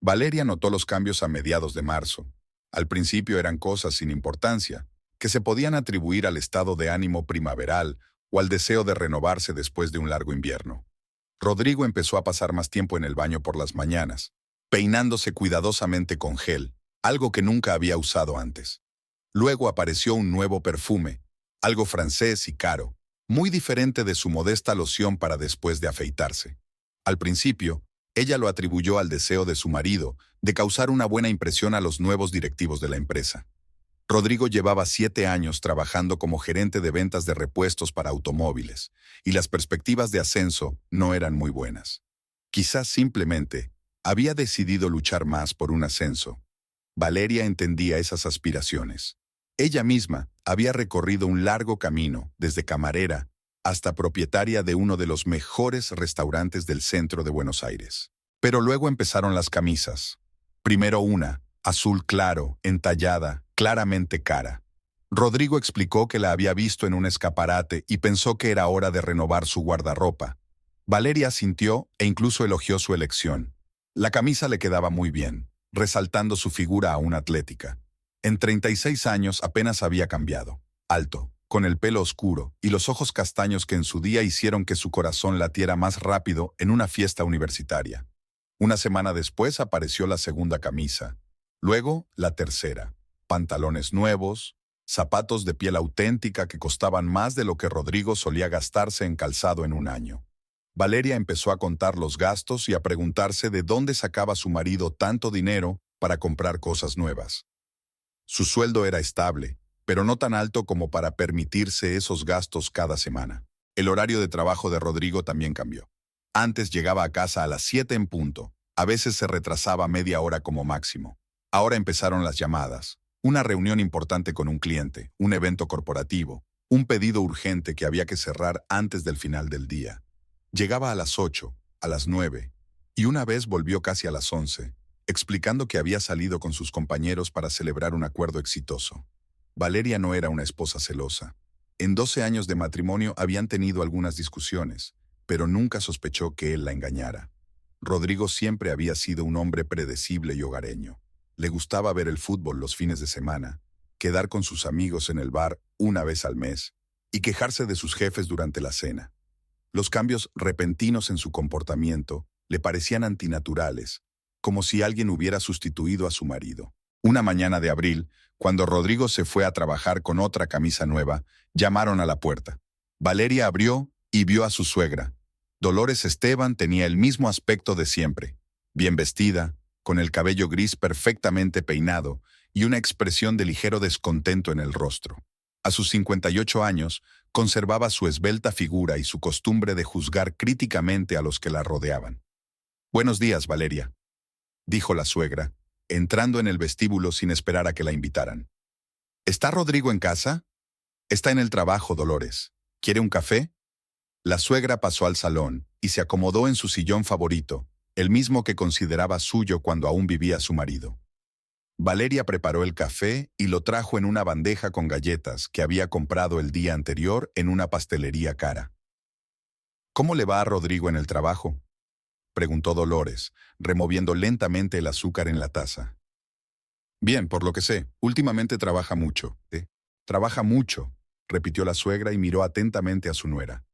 Valeria notó los cambios a mediados de marzo. Al principio eran cosas sin importancia, que se podían atribuir al estado de ánimo primaveral o al deseo de renovarse después de un largo invierno. Rodrigo empezó a pasar más tiempo en el baño por las mañanas, peinándose cuidadosamente con gel, algo que nunca había usado antes. Luego apareció un nuevo perfume, algo francés y caro, muy diferente de su modesta loción para después de afeitarse. Al principio, ella lo atribuyó al deseo de su marido de causar una buena impresión a los nuevos directivos de la empresa. Rodrigo llevaba 7 años trabajando como gerente de ventas de repuestos para automóviles, y las perspectivas de ascenso no eran muy buenas. Quizás simplemente había decidido luchar más por un ascenso. Valeria entendía esas aspiraciones. Ella misma había recorrido un largo camino, desde camarera hasta propietaria de uno de los mejores restaurantes del centro de Buenos Aires. Pero luego empezaron las camisas. Primero una, azul claro, entallada, claramente cara. Rodrigo explicó que la había visto en un escaparate y pensó que era hora de renovar su guardarropa. Valeria asintió e incluso elogió su elección. La camisa le quedaba muy bien, resaltando su figura aún atlética. En 36 años apenas había cambiado. Alto, con el pelo oscuro y los ojos castaños que en su día hicieron que su corazón latiera más rápido en una fiesta universitaria. Una semana después apareció la segunda camisa. Luego, la tercera. Pantalones nuevos, zapatos de piel auténtica que costaban más de lo que Rodrigo solía gastarse en calzado en un año. Valeria empezó a contar los gastos y a preguntarse de dónde sacaba su marido tanto dinero para comprar cosas nuevas. Su sueldo era estable, pero no tan alto como para permitirse esos gastos cada semana. El horario de trabajo de Rodrigo también cambió. Antes llegaba a casa a las 7 en punto, a veces se retrasaba media hora como máximo. Ahora empezaron las llamadas, una reunión importante con un cliente, un evento corporativo, un pedido urgente que había que cerrar antes del final del día. Llegaba a las 8, a las 9, y una vez volvió casi a las 11, explicando que había salido con sus compañeros para celebrar un acuerdo exitoso. Valeria no era una esposa celosa. En 12 años de matrimonio habían tenido algunas discusiones, pero nunca sospechó que él la engañara. Rodrigo siempre había sido un hombre predecible y hogareño. Le gustaba ver el fútbol los fines de semana, quedar con sus amigos en el bar una vez al mes y quejarse de sus jefes durante la cena. Los cambios repentinos en su comportamiento le parecían antinaturales, como si alguien hubiera sustituido a su marido. Una mañana de abril, cuando Rodrigo se fue a trabajar con otra camisa nueva, llamaron a la puerta. Valeria abrió y vio a su suegra. Dolores Esteban tenía el mismo aspecto de siempre, bien vestida, con el cabello gris perfectamente peinado y una expresión de ligero descontento en el rostro. A sus 58 años, conservaba su esbelta figura y su costumbre de juzgar críticamente a los que la rodeaban. «Buenos días, Valeria», dijo la suegra, entrando en el vestíbulo sin esperar a que la invitaran. «¿Está Rodrigo en casa?» «Está en el trabajo, Dolores. ¿Quiere un café?» La suegra pasó al salón y se acomodó en su sillón favorito, el mismo que consideraba suyo cuando aún vivía su marido. Valeria preparó el café y lo trajo en una bandeja con galletas que había comprado el día anterior en una pastelería cara. «¿Cómo le va a Rodrigo en el trabajo?», preguntó Dolores, removiendo lentamente el azúcar en la taza. «Bien, por lo que sé, últimamente trabaja mucho». «Trabaja mucho», repitió la suegra y miró atentamente a su nuera.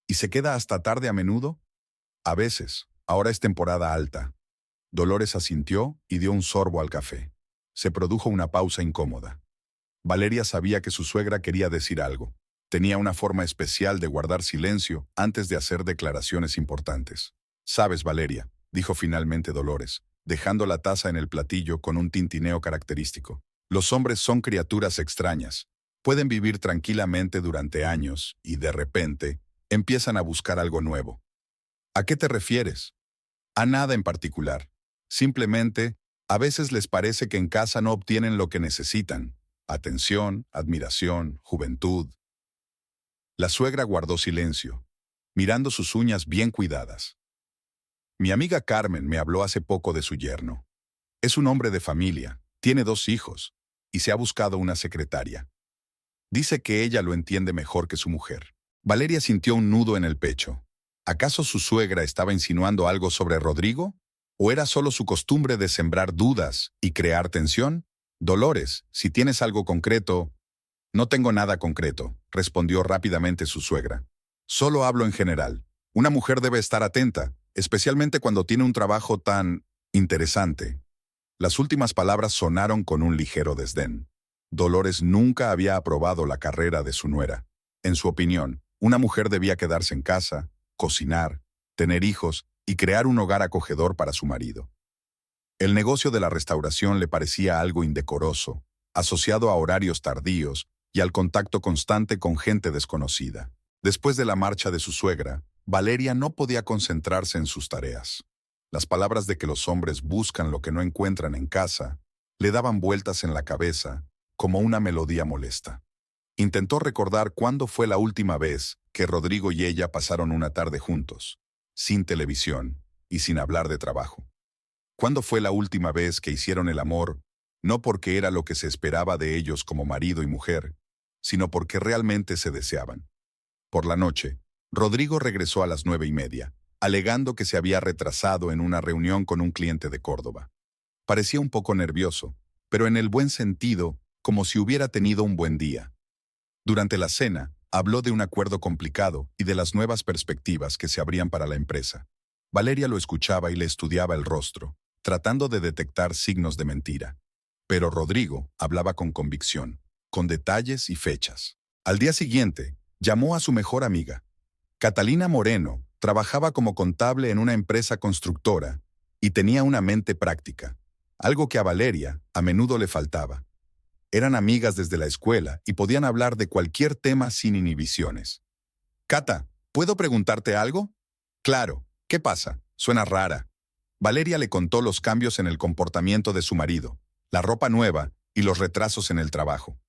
«¿Y se queda hasta tarde a menudo?» «A veces. Ahora es temporada alta». Dolores asintió y dio un sorbo al café. Se produjo una pausa incómoda. Valeria sabía que su suegra quería decir algo. Tenía una forma especial de guardar silencio antes de hacer declaraciones importantes. «Sabes, Valeria», dijo finalmente Dolores, dejando la taza en el platillo con un tintineo característico. «Los hombres son criaturas extrañas. Pueden vivir tranquilamente durante años y, de repente, empiezan a buscar algo nuevo». «¿A qué te refieres?» «A nada en particular. Simplemente, a veces les parece que en casa no obtienen lo que necesitan. Atención, admiración, juventud». La suegra guardó silencio, mirando sus uñas bien cuidadas. «Mi amiga Carmen me habló hace poco de su yerno. Es un hombre de familia, tiene 2 hijos, y se ha buscado una secretaria. Dice que ella lo entiende mejor que su mujer». Valeria sintió un nudo en el pecho. ¿Acaso su suegra estaba insinuando algo sobre Rodrigo? ¿O era solo su costumbre de sembrar dudas y crear tensión? Dolores, si tienes algo concreto... No tengo nada concreto, respondió rápidamente su suegra. Solo hablo en general. Una mujer debe estar atenta, especialmente cuando tiene un trabajo tan interesante. Las últimas palabras sonaron con un ligero desdén. Dolores nunca había aprobado la carrera de su nuera. En su opinión, una mujer debía quedarse en casa, cocinar, tener hijos y crear un hogar acogedor para su marido. El negocio de la restauración le parecía algo indecoroso, asociado a horarios tardíos y al contacto constante con gente desconocida. Después de la marcha de su suegra, Valeria no podía concentrarse en sus tareas. Las palabras de que los hombres buscan lo que no encuentran en casa le daban vueltas en la cabeza como una melodía molesta. Intentó recordar cuándo fue la última vez que Rodrigo y ella pasaron una tarde juntos, sin televisión y sin hablar de trabajo. ¿Cuándo fue la última vez que hicieron el amor, no porque era lo que se esperaba de ellos como marido y mujer, sino porque realmente se deseaban? Por la noche, Rodrigo regresó a las 9:30, alegando que se había retrasado en una reunión con un cliente de Córdoba. Parecía un poco nervioso, pero en el buen sentido, como si hubiera tenido un buen día. Durante la cena, habló de un acuerdo complicado y de las nuevas perspectivas que se abrían para la empresa. Valeria lo escuchaba y le estudiaba el rostro, tratando de detectar signos de mentira. Pero Rodrigo hablaba con convicción, con detalles y fechas. Al día siguiente, llamó a su mejor amiga. Catalina Moreno trabajaba como contable en una empresa constructora y tenía una mente práctica, algo que a Valeria a menudo le faltaba. Eran amigas desde la escuela y podían hablar de cualquier tema sin inhibiciones. «Cata, ¿puedo preguntarte algo?» «Claro. ¿Qué pasa? Suena rara». Valeria le contó los cambios en el comportamiento de su marido, la ropa nueva y los retrasos en el trabajo.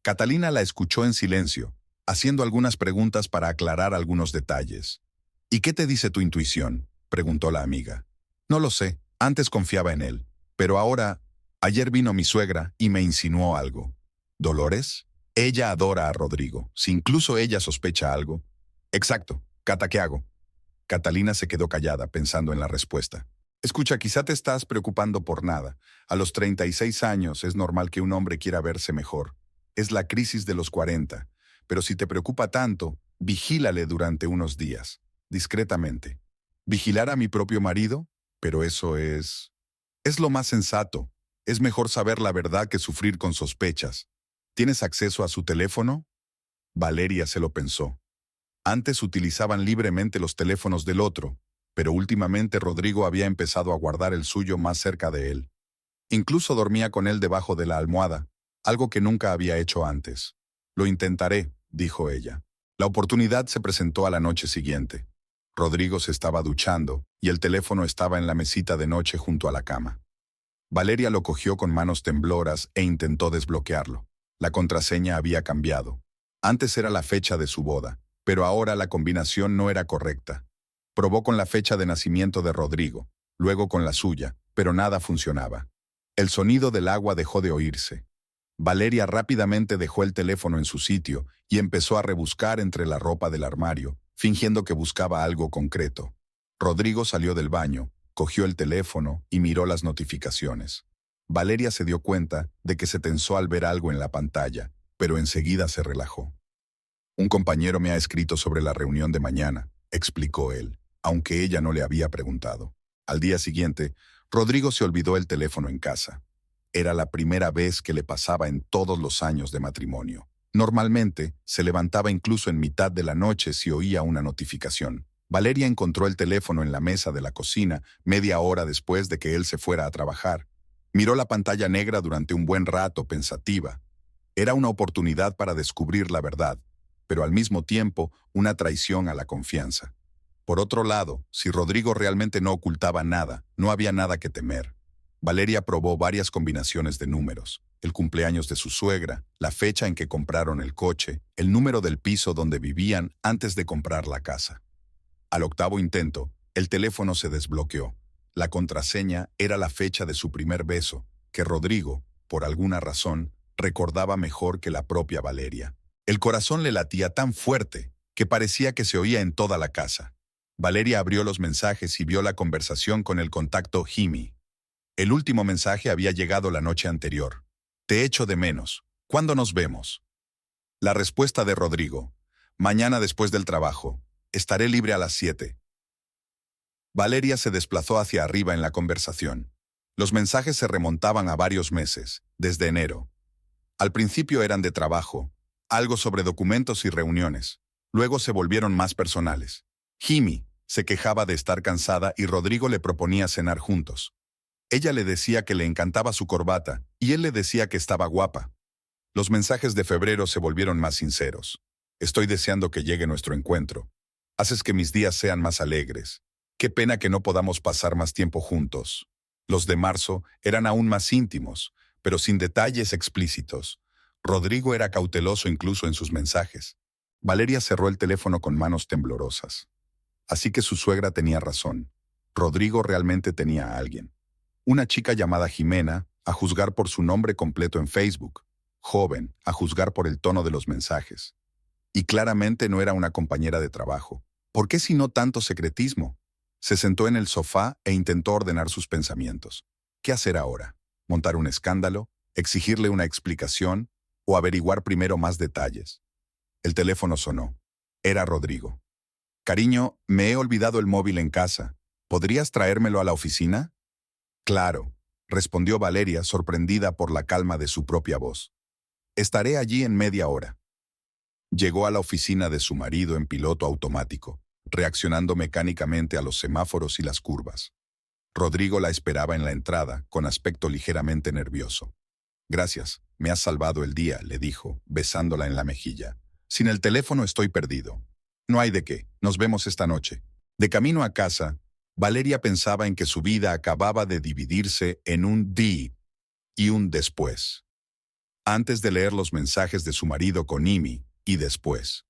Catalina la escuchó en silencio, haciendo algunas preguntas para aclarar algunos detalles. «¿Y qué te dice tu intuición?», preguntó la amiga. «No lo sé, antes confiaba en él, pero ahora... Ayer vino mi suegra y me insinuó algo». «¿Dolores?» «Ella adora a Rodrigo, si incluso ella sospecha algo». «Exacto. Cata, ¿qué hago?» Catalina se quedó callada, pensando en la respuesta. «Escucha, quizá te estás preocupando por nada. A los 36 años es normal que un hombre quiera verse mejor. Es la crisis de los 40. Pero si te preocupa tanto, vigílale durante unos días, discretamente». «¿Vigilar a mi propio marido? Pero eso es lo más sensato. Es mejor saber la verdad que sufrir con sospechas. ¿Tienes acceso a su teléfono?» Valeria se lo pensó. Antes utilizaban libremente los teléfonos del otro, pero últimamente Rodrigo había empezado a guardar el suyo más cerca de él. Incluso dormía con él debajo de la almohada, algo que nunca había hecho antes. «Lo intentaré», dijo ella. La oportunidad se presentó a la noche siguiente. Rodrigo se estaba duchando y el teléfono estaba en la mesita de noche junto a la cama. Valeria lo cogió con manos tembloras e intentó desbloquearlo. La contraseña había cambiado. Antes era la fecha de su boda, pero ahora la combinación no era correcta. Probó con la fecha de nacimiento de Rodrigo, luego con la suya, pero nada funcionaba. El sonido del agua dejó de oírse. Valeria rápidamente dejó el teléfono en su sitio y empezó a rebuscar entre la ropa del armario, fingiendo que buscaba algo concreto. Rodrigo salió del baño, cogió el teléfono y miró las notificaciones. Valeria se dio cuenta de que se tensó al ver algo en la pantalla, pero enseguida se relajó. «Un compañero me ha escrito sobre la reunión de mañana», explicó él, aunque ella no le había preguntado. Al día siguiente, Rodrigo se olvidó el teléfono en casa. Era la primera vez que le pasaba en todos los años de matrimonio. Normalmente, se levantaba incluso en mitad de la noche si oía una notificación. Valeria encontró el teléfono en la mesa de la cocina media hora después de que él se fuera a trabajar. Miró la pantalla negra durante un buen rato, pensativa. Era una oportunidad para descubrir la verdad, pero al mismo tiempo una traición a la confianza. Por otro lado, si Rodrigo realmente no ocultaba nada, no había nada que temer. Valeria probó varias combinaciones de números: el cumpleaños de su suegra, la fecha en que compraron el coche, el número del piso donde vivían antes de comprar la casa. Al octavo intento, el teléfono se desbloqueó. La contraseña era la fecha de su primer beso, que Rodrigo, por alguna razón, recordaba mejor que la propia Valeria. El corazón le latía tan fuerte que parecía que se oía en toda la casa. Valeria abrió los mensajes y vio la conversación con el contacto Jimmy. El último mensaje había llegado la noche anterior. Te echo de menos. ¿Cuándo nos vemos? La respuesta de Rodrigo. Mañana después del trabajo. Estaré libre a las 7. Valeria se desplazó hacia arriba en la conversación. Los mensajes se remontaban a varios meses, desde enero. Al principio eran de trabajo, algo sobre documentos y reuniones. Luego se volvieron más personales. Jimmy se quejaba de estar cansada y Rodrigo le proponía cenar juntos. Ella le decía que le encantaba su corbata y él le decía que estaba guapa. Los mensajes de febrero se volvieron más sinceros. Estoy deseando que llegue nuestro encuentro. Haces que mis días sean más alegres. Qué pena que no podamos pasar más tiempo juntos. Los de marzo eran aún más íntimos, pero sin detalles explícitos. Rodrigo era cauteloso incluso en sus mensajes. Valeria cerró el teléfono con manos temblorosas. Así que su suegra tenía razón. Rodrigo realmente tenía a alguien. Una chica llamada Jimena, a juzgar por su nombre completo en Facebook. Joven, a juzgar por el tono de los mensajes. Y claramente no era una compañera de trabajo. ¿Por qué si no tanto secretismo? Se sentó en el sofá e intentó ordenar sus pensamientos. ¿Qué hacer ahora? ¿Montar un escándalo? ¿Exigirle una explicación? ¿O averiguar primero más detalles? El teléfono sonó. Era Rodrigo. Cariño, me he olvidado el móvil en casa. ¿Podrías traérmelo a la oficina? Claro, respondió Valeria, sorprendida por la calma de su propia voz. Estaré allí en media hora. Llegó a la oficina de su marido en piloto automático, reaccionando mecánicamente a los semáforos y las curvas. Rodrigo la esperaba en la entrada, con aspecto ligeramente nervioso. Gracias, me has salvado el día, le dijo, besándola en la mejilla. Sin el teléfono estoy perdido. No hay de qué, nos vemos esta noche. De camino a casa, Valeria pensaba en que su vida acababa de dividirse en un di y un después. Antes de leer los mensajes de su marido con Imi, y después.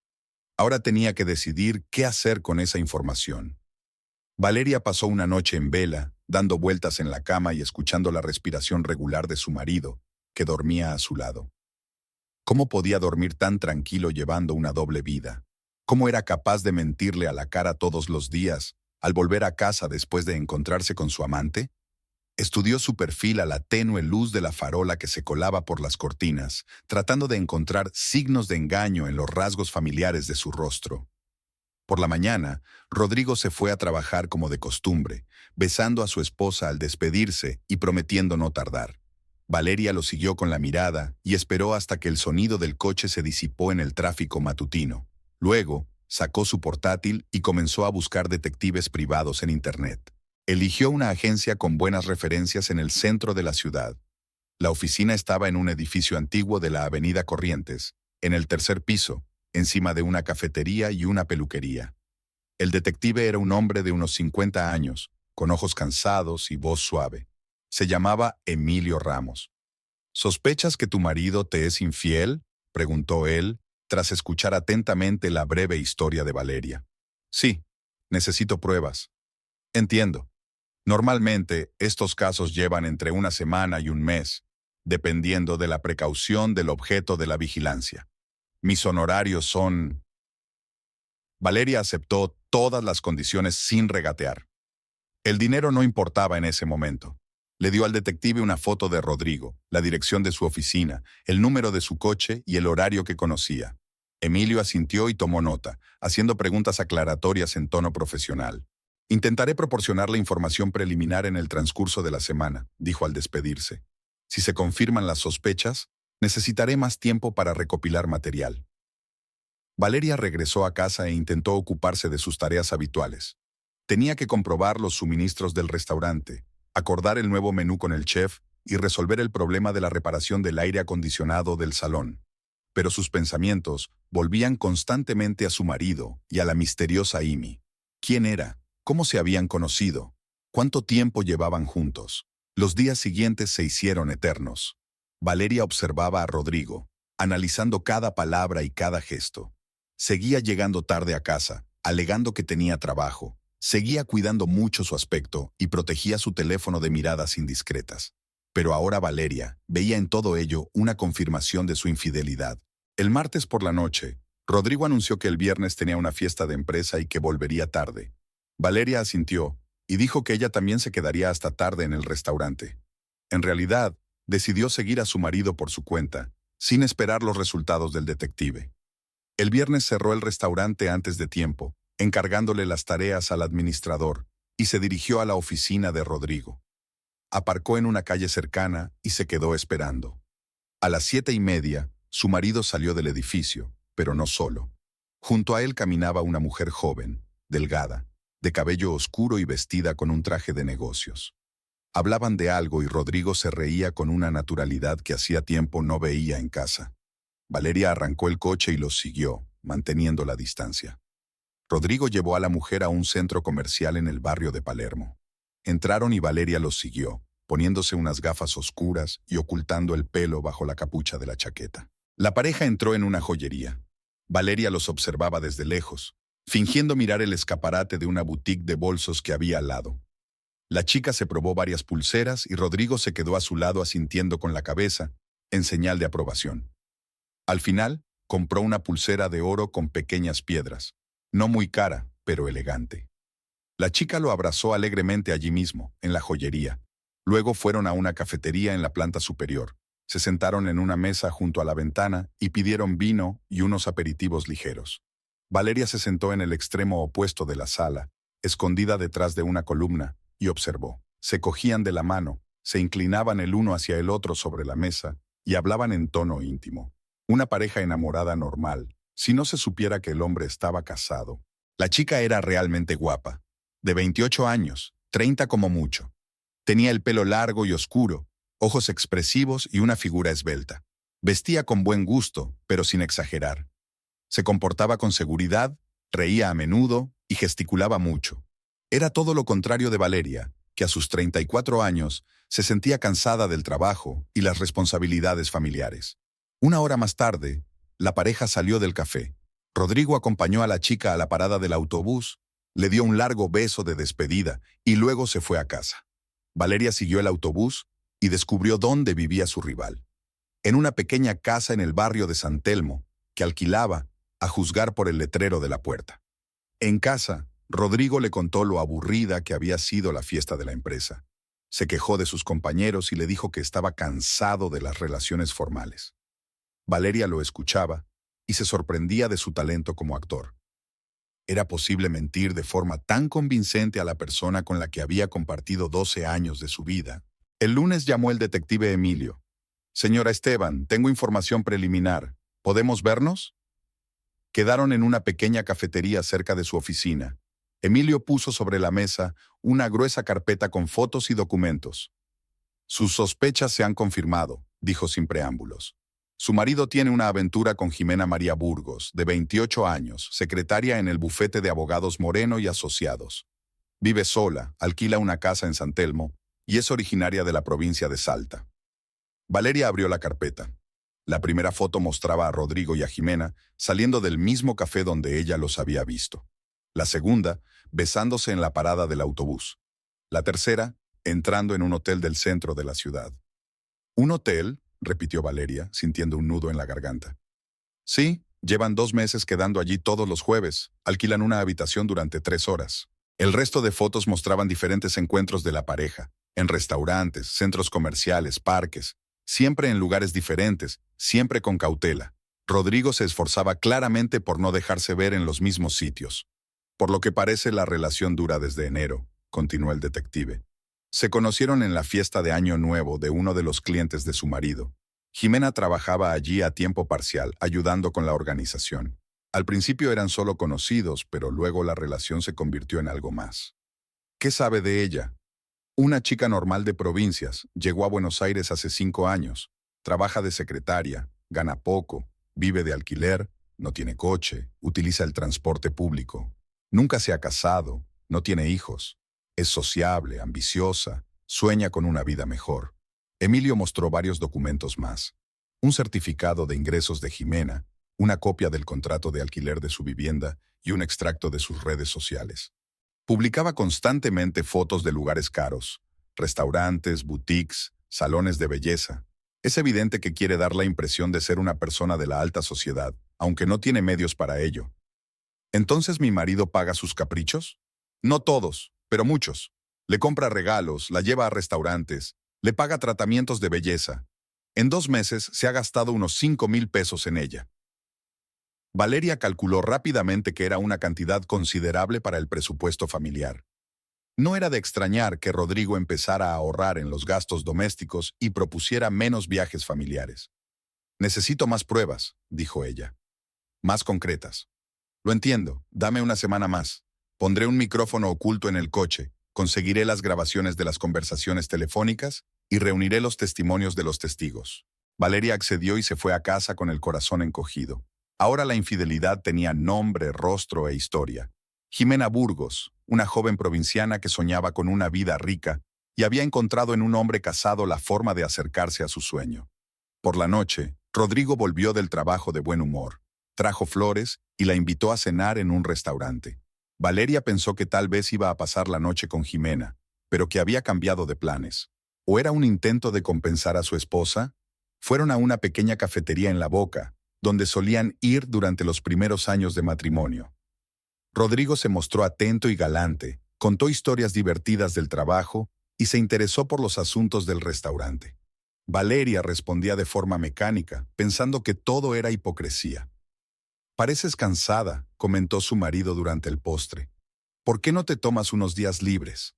Ahora tenía que decidir qué hacer con esa información. Valeria pasó una noche en vela, dando vueltas en la cama y escuchando la respiración regular de su marido, que dormía a su lado. ¿Cómo podía dormir tan tranquilo llevando una doble vida? ¿Cómo era capaz de mentirle a la cara todos los días, al volver a casa después de encontrarse con su amante? Estudió su perfil a la tenue luz de la farola que se colaba por las cortinas, tratando de encontrar signos de engaño en los rasgos familiares de su rostro. Por la mañana, Rodrigo se fue a trabajar como de costumbre, besando a su esposa al despedirse y prometiendo no tardar. Valeria lo siguió con la mirada y esperó hasta que el sonido del coche se disipó en el tráfico matutino. Luego, sacó su portátil y comenzó a buscar detectives privados en Internet. Eligió una agencia con buenas referencias en el centro de la ciudad. La oficina estaba en un edificio antiguo de la Avenida Corrientes, en el tercer piso, encima de una cafetería y una peluquería. El detective era un hombre de unos 50 años, con ojos cansados y voz suave. Se llamaba Emilio Ramos. ¿Sospechas que tu marido te es infiel?, preguntó él, tras escuchar atentamente la breve historia de Valeria. Sí, necesito pruebas. Entiendo. Normalmente, estos casos llevan entre una semana y un mes, dependiendo de la precaución del objeto de la vigilancia. Mis honorarios son... Valeria aceptó todas las condiciones sin regatear. El dinero no importaba en ese momento. Le dio al detective una foto de Rodrigo, la dirección de su oficina, el número de su coche y el horario que conocía. Emilio asintió y tomó nota, haciendo preguntas aclaratorias en tono profesional. Intentaré proporcionar la información preliminar en el transcurso de la semana, dijo al despedirse. Si se confirman las sospechas, necesitaré más tiempo para recopilar material. Valeria regresó a casa e intentó ocuparse de sus tareas habituales. Tenía que comprobar los suministros del restaurante, acordar el nuevo menú con el chef y resolver el problema de la reparación del aire acondicionado del salón. Pero sus pensamientos volvían constantemente a su marido y a la misteriosa Imi. ¿Quién era? ¿Cómo se habían conocido? ¿Cuánto tiempo llevaban juntos? Los días siguientes se hicieron eternos. Valeria observaba a Rodrigo, analizando cada palabra y cada gesto. Seguía llegando tarde a casa, alegando que tenía trabajo. Seguía cuidando mucho su aspecto y protegía su teléfono de miradas indiscretas. Pero ahora Valeria veía en todo ello una confirmación de su infidelidad. El martes por la noche, Rodrigo anunció que el viernes tenía una fiesta de empresa y que volvería tarde. Valeria asintió y dijo que ella también se quedaría hasta tarde en el restaurante. En realidad, decidió seguir a su marido por su cuenta, sin esperar los resultados del detective. El viernes cerró el restaurante antes de tiempo, encargándole las tareas al administrador, y se dirigió a la oficina de Rodrigo. Aparcó en una calle cercana y se quedó esperando. A las 7:30, su marido salió del edificio, pero no solo. Junto a él caminaba una mujer joven, delgada, de cabello oscuro y vestida con un traje de negocios. Hablaban de algo y Rodrigo se reía con una naturalidad que hacía tiempo no veía en casa. Valeria arrancó el coche y los siguió, manteniendo la distancia. Rodrigo llevó a la mujer a un centro comercial en el barrio de Palermo. Entraron y Valeria los siguió, poniéndose unas gafas oscuras y ocultando el pelo bajo la capucha de la chaqueta. La pareja entró en una joyería. Valeria los observaba desde lejos, fingiendo mirar el escaparate de una boutique de bolsos que había al lado. La chica se probó varias pulseras y Rodrigo se quedó a su lado asintiendo con la cabeza, en señal de aprobación. Al final, compró una pulsera de oro con pequeñas piedras, no muy cara, pero elegante. La chica lo abrazó alegremente allí mismo, en la joyería. Luego fueron a una cafetería en la planta superior. Se sentaron en una mesa junto a la ventana y pidieron vino y unos aperitivos ligeros. Valeria se sentó en el extremo opuesto de la sala, escondida detrás de una columna, y observó. Se cogían de la mano, se inclinaban el uno hacia el otro sobre la mesa y hablaban en tono íntimo. Una pareja enamorada normal, si no se supiera que el hombre estaba casado. La chica era realmente guapa, de 28 años, 30 como mucho. Tenía el pelo largo y oscuro, ojos expresivos y una figura esbelta. Vestía con buen gusto, pero sin exagerar. Se comportaba con seguridad, reía a menudo y gesticulaba mucho. Era todo lo contrario de Valeria, que a sus 34 años se sentía cansada del trabajo y las responsabilidades familiares. Una hora más tarde, la pareja salió del café. Rodrigo acompañó a la chica a la parada del autobús, le dio un largo beso de despedida y luego se fue a casa. Valeria siguió el autobús y descubrió dónde vivía su rival. En una pequeña casa en el barrio de San Telmo, que alquilaba, a juzgar por el letrero de la puerta. En casa, Rodrigo le contó lo aburrida que había sido la fiesta de la empresa. Se quejó de sus compañeros y le dijo que estaba cansado de las relaciones formales. Valeria lo escuchaba y se sorprendía de su talento como actor. ¿Era posible mentir de forma tan convincente a la persona con la que había compartido 12 años de su vida? El lunes llamó el detective Emilio. «Señora Esteban, tengo información preliminar. ¿Podemos vernos?» Quedaron en una pequeña cafetería cerca de su oficina. Emilio puso sobre la mesa una gruesa carpeta con fotos y documentos. «Sus sospechas se han confirmado», dijo sin preámbulos. Su marido tiene una aventura con Jimena María Burgos, de 28 años, secretaria en el bufete de abogados Moreno y Asociados. Vive sola, alquila una casa en San Telmo y es originaria de la provincia de Salta. Valeria abrió la carpeta. La primera foto mostraba a Rodrigo y a Jimena saliendo del mismo café donde ella los había visto. La segunda, besándose en la parada del autobús. La tercera, entrando en un hotel del centro de la ciudad. ¿Un hotel?, repitió Valeria, sintiendo un nudo en la garganta. Sí, llevan 2 meses quedando allí todos los jueves. Alquilan una habitación durante 3 horas. El resto de fotos mostraban diferentes encuentros de la pareja, en restaurantes, centros comerciales, parques, siempre en lugares diferentes, siempre con cautela. Rodrigo se esforzaba claramente por no dejarse ver en los mismos sitios. Por lo que parece, la relación dura desde enero, continuó el detective. Se conocieron en la fiesta de Año Nuevo de uno de los clientes de su marido. Jimena trabajaba allí a tiempo parcial, ayudando con la organización. Al principio eran solo conocidos, pero luego la relación se convirtió en algo más. ¿Qué sabe de ella? Una chica normal de provincias, llegó a Buenos Aires hace 5 años. Trabaja de secretaria, gana poco, vive de alquiler, no tiene coche, utiliza el transporte público. Nunca se ha casado, no tiene hijos. Es sociable, ambiciosa, sueña con una vida mejor. Emilio mostró varios documentos más. Un certificado de ingresos de Jimena, una copia del contrato de alquiler de su vivienda y un extracto de sus redes sociales. Publicaba constantemente fotos de lugares caros, restaurantes, boutiques, salones de belleza. Es evidente que quiere dar la impresión de ser una persona de la alta sociedad, aunque no tiene medios para ello. ¿Entonces mi marido paga sus caprichos? No todos, pero muchos. Le compra regalos, la lleva a restaurantes, le paga tratamientos de belleza. En 2 meses se ha gastado unos 5,000 pesos en ella. Valeria calculó rápidamente que era una cantidad considerable para el presupuesto familiar. No era de extrañar que Rodrigo empezara a ahorrar en los gastos domésticos y propusiera menos viajes familiares. Necesito más pruebas, dijo ella. Más concretas. Lo entiendo, dame una semana más. Pondré un micrófono oculto en el coche, conseguiré las grabaciones de las conversaciones telefónicas y reuniré los testimonios de los testigos. Valeria accedió y se fue a casa con el corazón encogido. Ahora la infidelidad tenía nombre, rostro e historia. Jimena Burgos, una joven provinciana que soñaba con una vida rica y había encontrado en un hombre casado la forma de acercarse a su sueño. Por la noche, Rodrigo volvió del trabajo de buen humor. Trajo flores y la invitó a cenar en un restaurante. Valeria pensó que tal vez iba a pasar la noche con Jimena, pero que había cambiado de planes. ¿O era un intento de compensar a su esposa? Fueron a una pequeña cafetería en La Boca, donde solían ir durante los primeros años de matrimonio. Rodrigo se mostró atento y galante, contó historias divertidas del trabajo y se interesó por los asuntos del restaurante. Valeria respondía de forma mecánica, pensando que todo era hipocresía. «Pareces cansada», comentó su marido durante el postre. «¿Por qué no te tomas unos días libres?»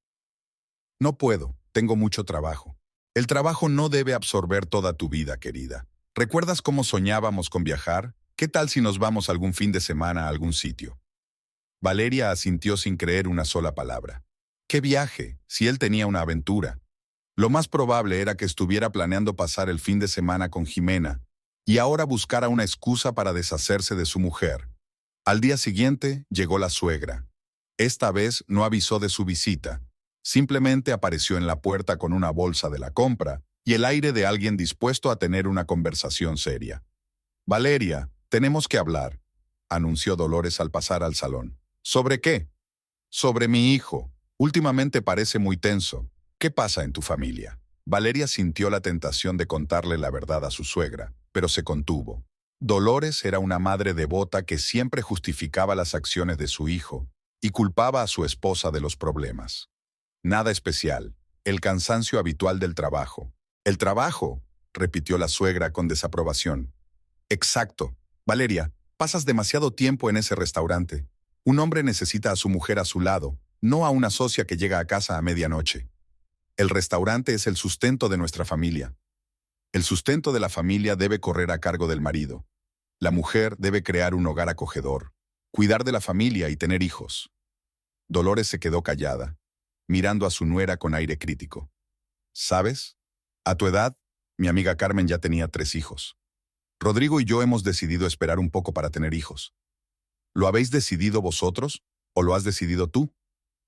«No puedo, tengo mucho trabajo». «El trabajo no debe absorber toda tu vida, querida. ¿Recuerdas cómo soñábamos con viajar? ¿Qué tal si nos vamos algún fin de semana a algún sitio?» Valeria asintió sin creer una sola palabra. ¿Qué viaje, si él tenía una aventura? Lo más probable era que estuviera planeando pasar el fin de semana con Jimena y ahora buscara una excusa para deshacerse de su mujer. Al día siguiente llegó la suegra. Esta vez no avisó de su visita. Simplemente apareció en la puerta con una bolsa de la compra y el aire de alguien dispuesto a tener una conversación seria. «Valeria, tenemos que hablar», anunció Dolores al pasar al salón. «¿Sobre qué?» «Sobre mi hijo. Últimamente parece muy tenso. ¿Qué pasa en tu familia?» Valeria sintió la tentación de contarle la verdad a su suegra, pero se contuvo. Dolores era una madre devota que siempre justificaba las acciones de su hijo y culpaba a su esposa de los problemas. Nada especial, el cansancio habitual del trabajo. «¿El trabajo?», repitió la suegra con desaprobación. «Exacto. Valeria, pasas demasiado tiempo en ese restaurante. Un hombre necesita a su mujer a su lado, no a una socia que llega a casa a medianoche. El restaurante es el sustento de nuestra familia. El sustento de la familia debe correr a cargo del marido. La mujer debe crear un hogar acogedor, cuidar de la familia y tener hijos». Dolores se quedó callada, mirando a su nuera con aire crítico. «¿Sabes? A tu edad, mi amiga Carmen ya tenía 3 hijos. Rodrigo y yo hemos decidido esperar un poco para tener hijos. ¿Lo habéis decidido vosotros o lo has decidido tú?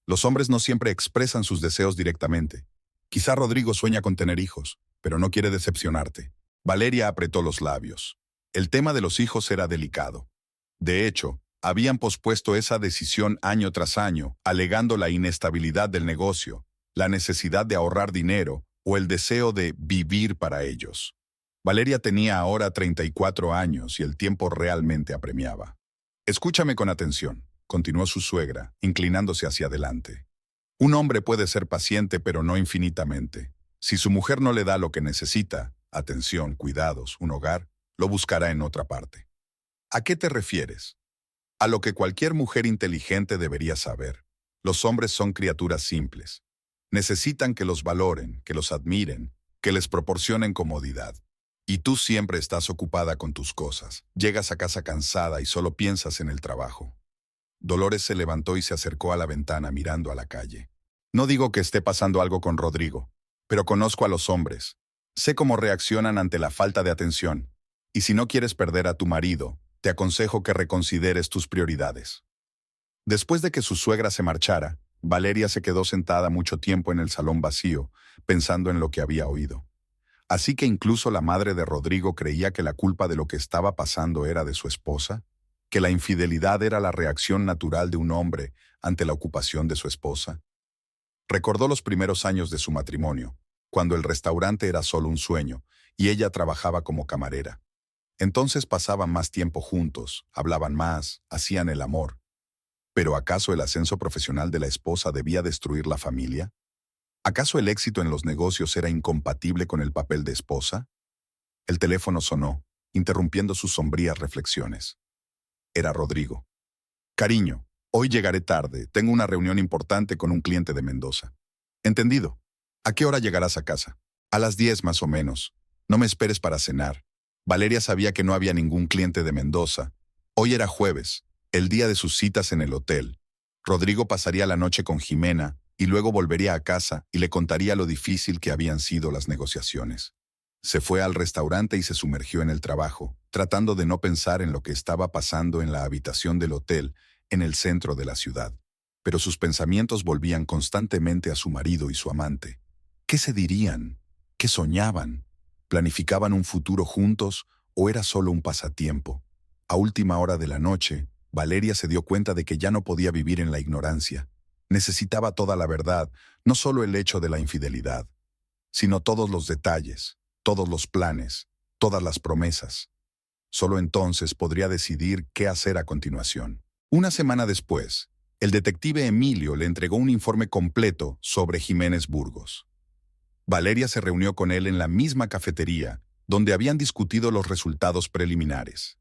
Los hombres no siempre expresan sus deseos directamente. Quizá Rodrigo sueña con tener hijos, pero no quiere decepcionarte». Valeria apretó los labios. El tema de los hijos era delicado. De hecho, habían pospuesto esa decisión año tras año, alegando la inestabilidad del negocio, la necesidad de ahorrar dinero o el deseo de vivir para ellos. Valeria tenía ahora 34 años y el tiempo realmente apremiaba. «Escúchame con atención», continuó su suegra, inclinándose hacia adelante. «Un hombre puede ser paciente, pero no infinitamente. Si su mujer no le da lo que necesita, atención, cuidados, un hogar, lo buscará en otra parte». «¿A qué te refieres?» «A lo que cualquier mujer inteligente debería saber. Los hombres son criaturas simples. Necesitan que los valoren, que los admiren, que les proporcionen comodidad. Y tú siempre estás ocupada con tus cosas. Llegas a casa cansada y solo piensas en el trabajo». Dolores se levantó y se acercó a la ventana mirando a la calle. «No digo que esté pasando algo con Rodrigo, pero conozco a los hombres. Sé cómo reaccionan ante la falta de atención. Y si no quieres perder a tu marido, te aconsejo que reconsideres tus prioridades». Después de que su suegra se marchara, Valeria se quedó sentada mucho tiempo en el salón vacío, pensando en lo que había oído. Así que incluso la madre de Rodrigo creía que la culpa de lo que estaba pasando era de su esposa, que la infidelidad era la reacción natural de un hombre ante la ocupación de su esposa. Recordó los primeros años de su matrimonio, cuando el restaurante era solo un sueño y ella trabajaba como camarera. Entonces pasaban más tiempo juntos, hablaban más, hacían el amor. ¿Pero acaso el ascenso profesional de la esposa debía destruir la familia? ¿Acaso el éxito en los negocios era incompatible con el papel de esposa? El teléfono sonó, interrumpiendo sus sombrías reflexiones. Era Rodrigo. Cariño, hoy llegaré tarde. Tengo una reunión importante con un cliente de Mendoza. Entendido. ¿A qué hora llegarás a casa? A las 10 más o menos. No me esperes para cenar. Valeria sabía que no había ningún cliente de Mendoza. Hoy era jueves, el día de sus citas en el hotel. Rodrigo pasaría la noche con Jimena y luego volvería a casa y le contaría lo difícil que habían sido las negociaciones. Se fue al restaurante y se sumergió en el trabajo, tratando de no pensar en lo que estaba pasando en la habitación del hotel en el centro de la ciudad. Pero sus pensamientos volvían constantemente a su marido y su amante. ¿Qué se dirían? ¿Qué soñaban? ¿Planificaban un futuro juntos o era solo un pasatiempo? A última hora de la noche, Valeria se dio cuenta de que ya no podía vivir en la ignorancia. Necesitaba toda la verdad, no solo el hecho de la infidelidad, sino todos los detalles, todos los planes, todas las promesas. Solo entonces podría decidir qué hacer a continuación. Una semana después, el detective Emilio le entregó un informe completo sobre Jiménez Burgos. Valeria se reunió con él en la misma cafetería, donde habían discutido los resultados preliminares.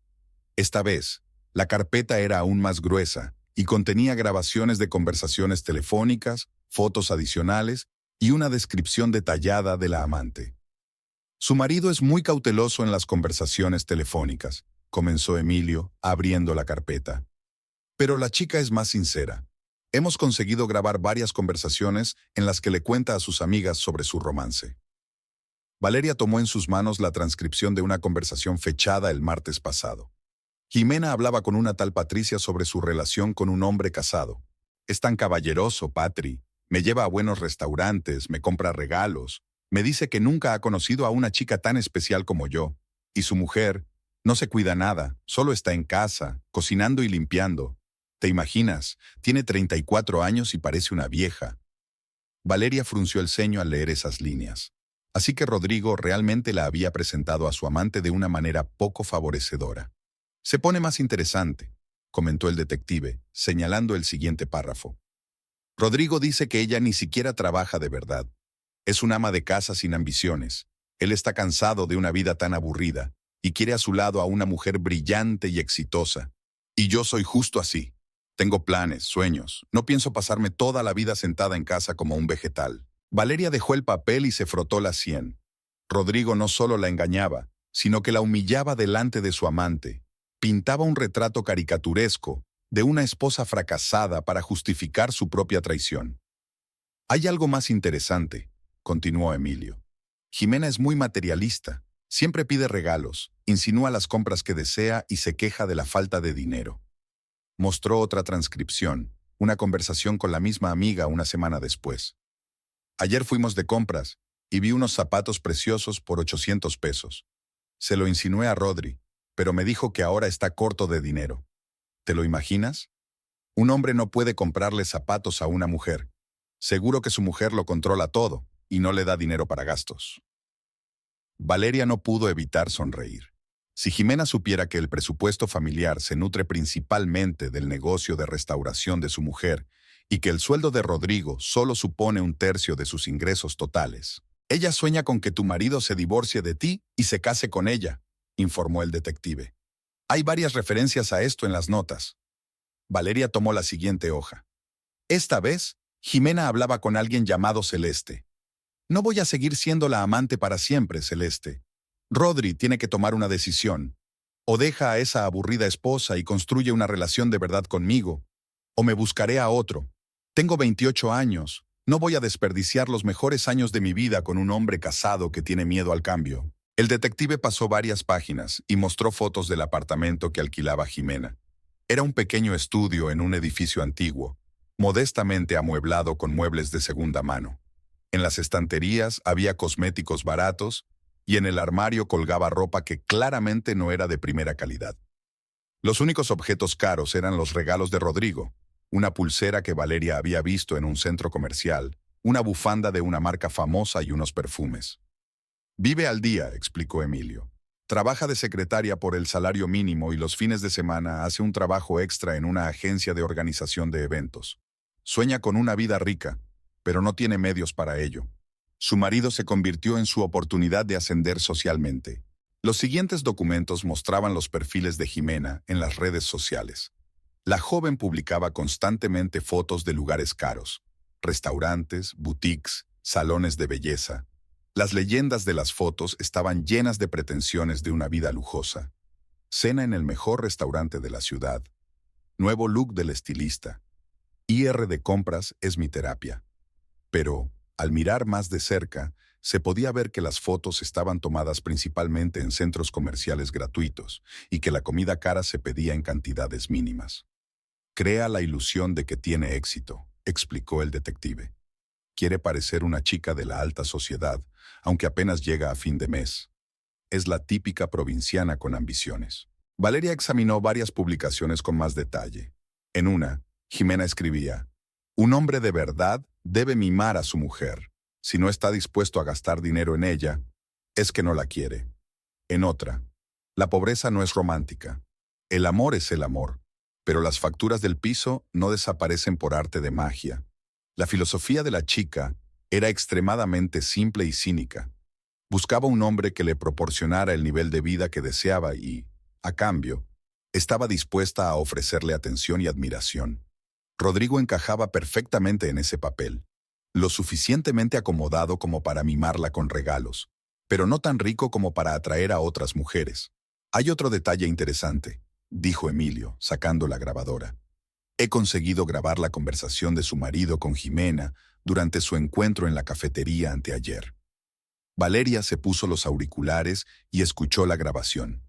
Esta vez, la carpeta era aún más gruesa y contenía grabaciones de conversaciones telefónicas, fotos adicionales y una descripción detallada de la amante. Su marido es muy cauteloso en las conversaciones telefónicas, comenzó Emilio, abriendo la carpeta. Pero la chica es más sincera. Hemos conseguido grabar varias conversaciones en las que le cuenta a sus amigas sobre su romance. Valeria tomó en sus manos la transcripción de una conversación fechada el martes pasado. Jimena hablaba con una tal Patricia sobre su relación con un hombre casado. Es tan caballeroso, Patri. Me lleva a buenos restaurantes, me compra regalos. Me dice que nunca ha conocido a una chica tan especial como yo. Y su mujer no se cuida nada, solo está en casa, cocinando y limpiando. ¿Te imaginas? Tiene 34 años y parece una vieja. Valeria frunció el ceño al leer esas líneas. Así que Rodrigo realmente la había presentado a su amante de una manera poco favorecedora. Se pone más interesante, comentó el detective, señalando el siguiente párrafo. Rodrigo dice que ella ni siquiera trabaja de verdad. Es un ama de casa sin ambiciones. Él está cansado de una vida tan aburrida y quiere a su lado a una mujer brillante y exitosa. Y yo soy justo así. Tengo planes, sueños. No pienso pasarme toda la vida sentada en casa como un vegetal. Valeria dejó el papel y se frotó la sien. Rodrigo no solo la engañaba, sino que la humillaba delante de su amante. Pintaba un retrato caricaturesco de una esposa fracasada para justificar su propia traición. Hay algo más interesante, continuó Emilio. Jimena es muy materialista. Siempre pide regalos, insinúa las compras que desea y se queja de la falta de dinero. Mostró otra transcripción, una conversación con la misma amiga una semana después. Ayer fuimos de compras y vi unos zapatos preciosos por 800 pesos. Se lo insinué a Rodri, pero me dijo que ahora está corto de dinero. ¿Te lo imaginas? Un hombre no puede comprarle zapatos a una mujer. Seguro que su mujer lo controla todo y no le da dinero para gastos. Valeria no pudo evitar sonreír. Si Jimena supiera que el presupuesto familiar se nutre principalmente del negocio de restauración de su mujer y que el sueldo de Rodrigo solo supone 1/3 de sus ingresos totales. Ella sueña con que tu marido se divorcie de ti y se case con ella, informó el detective. Hay varias referencias a esto en las notas. Valeria tomó la siguiente hoja. Esta vez, Jimena hablaba con alguien llamado Celeste. No voy a seguir siendo la amante para siempre, Celeste. Rodri tiene que tomar una decisión. O deja a esa aburrida esposa y construye una relación de verdad conmigo, o me buscaré a otro. Tengo 28 años. No voy a desperdiciar los mejores años de mi vida con un hombre casado que tiene miedo al cambio. El detective pasó varias páginas y mostró fotos del apartamento que alquilaba Jimena. Era un pequeño estudio en un edificio antiguo, modestamente amueblado con muebles de segunda mano. En las estanterías había cosméticos baratos y en el armario colgaba ropa que claramente no era de primera calidad. Los únicos objetos caros eran los regalos de Rodrigo, una pulsera que Valeria había visto en un centro comercial, una bufanda de una marca famosa y unos perfumes. Vive al día, explicó Emilio. Trabaja de secretaria por el salario mínimo y los fines de semana hace un trabajo extra en una agencia de organización de eventos. Sueña con una vida rica, pero no tiene medios para ello. Su marido se convirtió en su oportunidad de ascender socialmente. Los siguientes documentos mostraban los perfiles de Jimena en las redes sociales. La joven publicaba constantemente fotos de lugares caros, restaurantes, boutiques, salones de belleza. Las leyendas de las fotos estaban llenas de pretensiones de una vida lujosa. Cena en el mejor restaurante de la ciudad. Nuevo look del estilista. IR de compras es mi terapia. Pero, al mirar más de cerca, se podía ver que las fotos estaban tomadas principalmente en centros comerciales gratuitos y que la comida cara se pedía en cantidades mínimas. Crea la ilusión de que tiene éxito, explicó el detective. Quiere parecer una chica de la alta sociedad, aunque apenas llega a fin de mes. Es la típica provinciana con ambiciones. Valeria examinó varias publicaciones con más detalle. En una, Jimena escribía: un hombre de verdad debe mimar a su mujer. Si no está dispuesto a gastar dinero en ella, es que no la quiere. En otra, la pobreza no es romántica. El amor es el amor, pero las facturas del piso no desaparecen por arte de magia. La filosofía de la chica era extremadamente simple y cínica. Buscaba un hombre que le proporcionara el nivel de vida que deseaba y, a cambio, estaba dispuesta a ofrecerle atención y admiración. Rodrigo encajaba perfectamente en ese papel, lo suficientemente acomodado como para mimarla con regalos, pero no tan rico como para atraer a otras mujeres. Hay otro detalle interesante, dijo Emilio, sacando la grabadora. He conseguido grabar la conversación de su marido con Jimena durante su encuentro en la cafetería anteayer. Valeria se puso los auriculares y escuchó la grabación.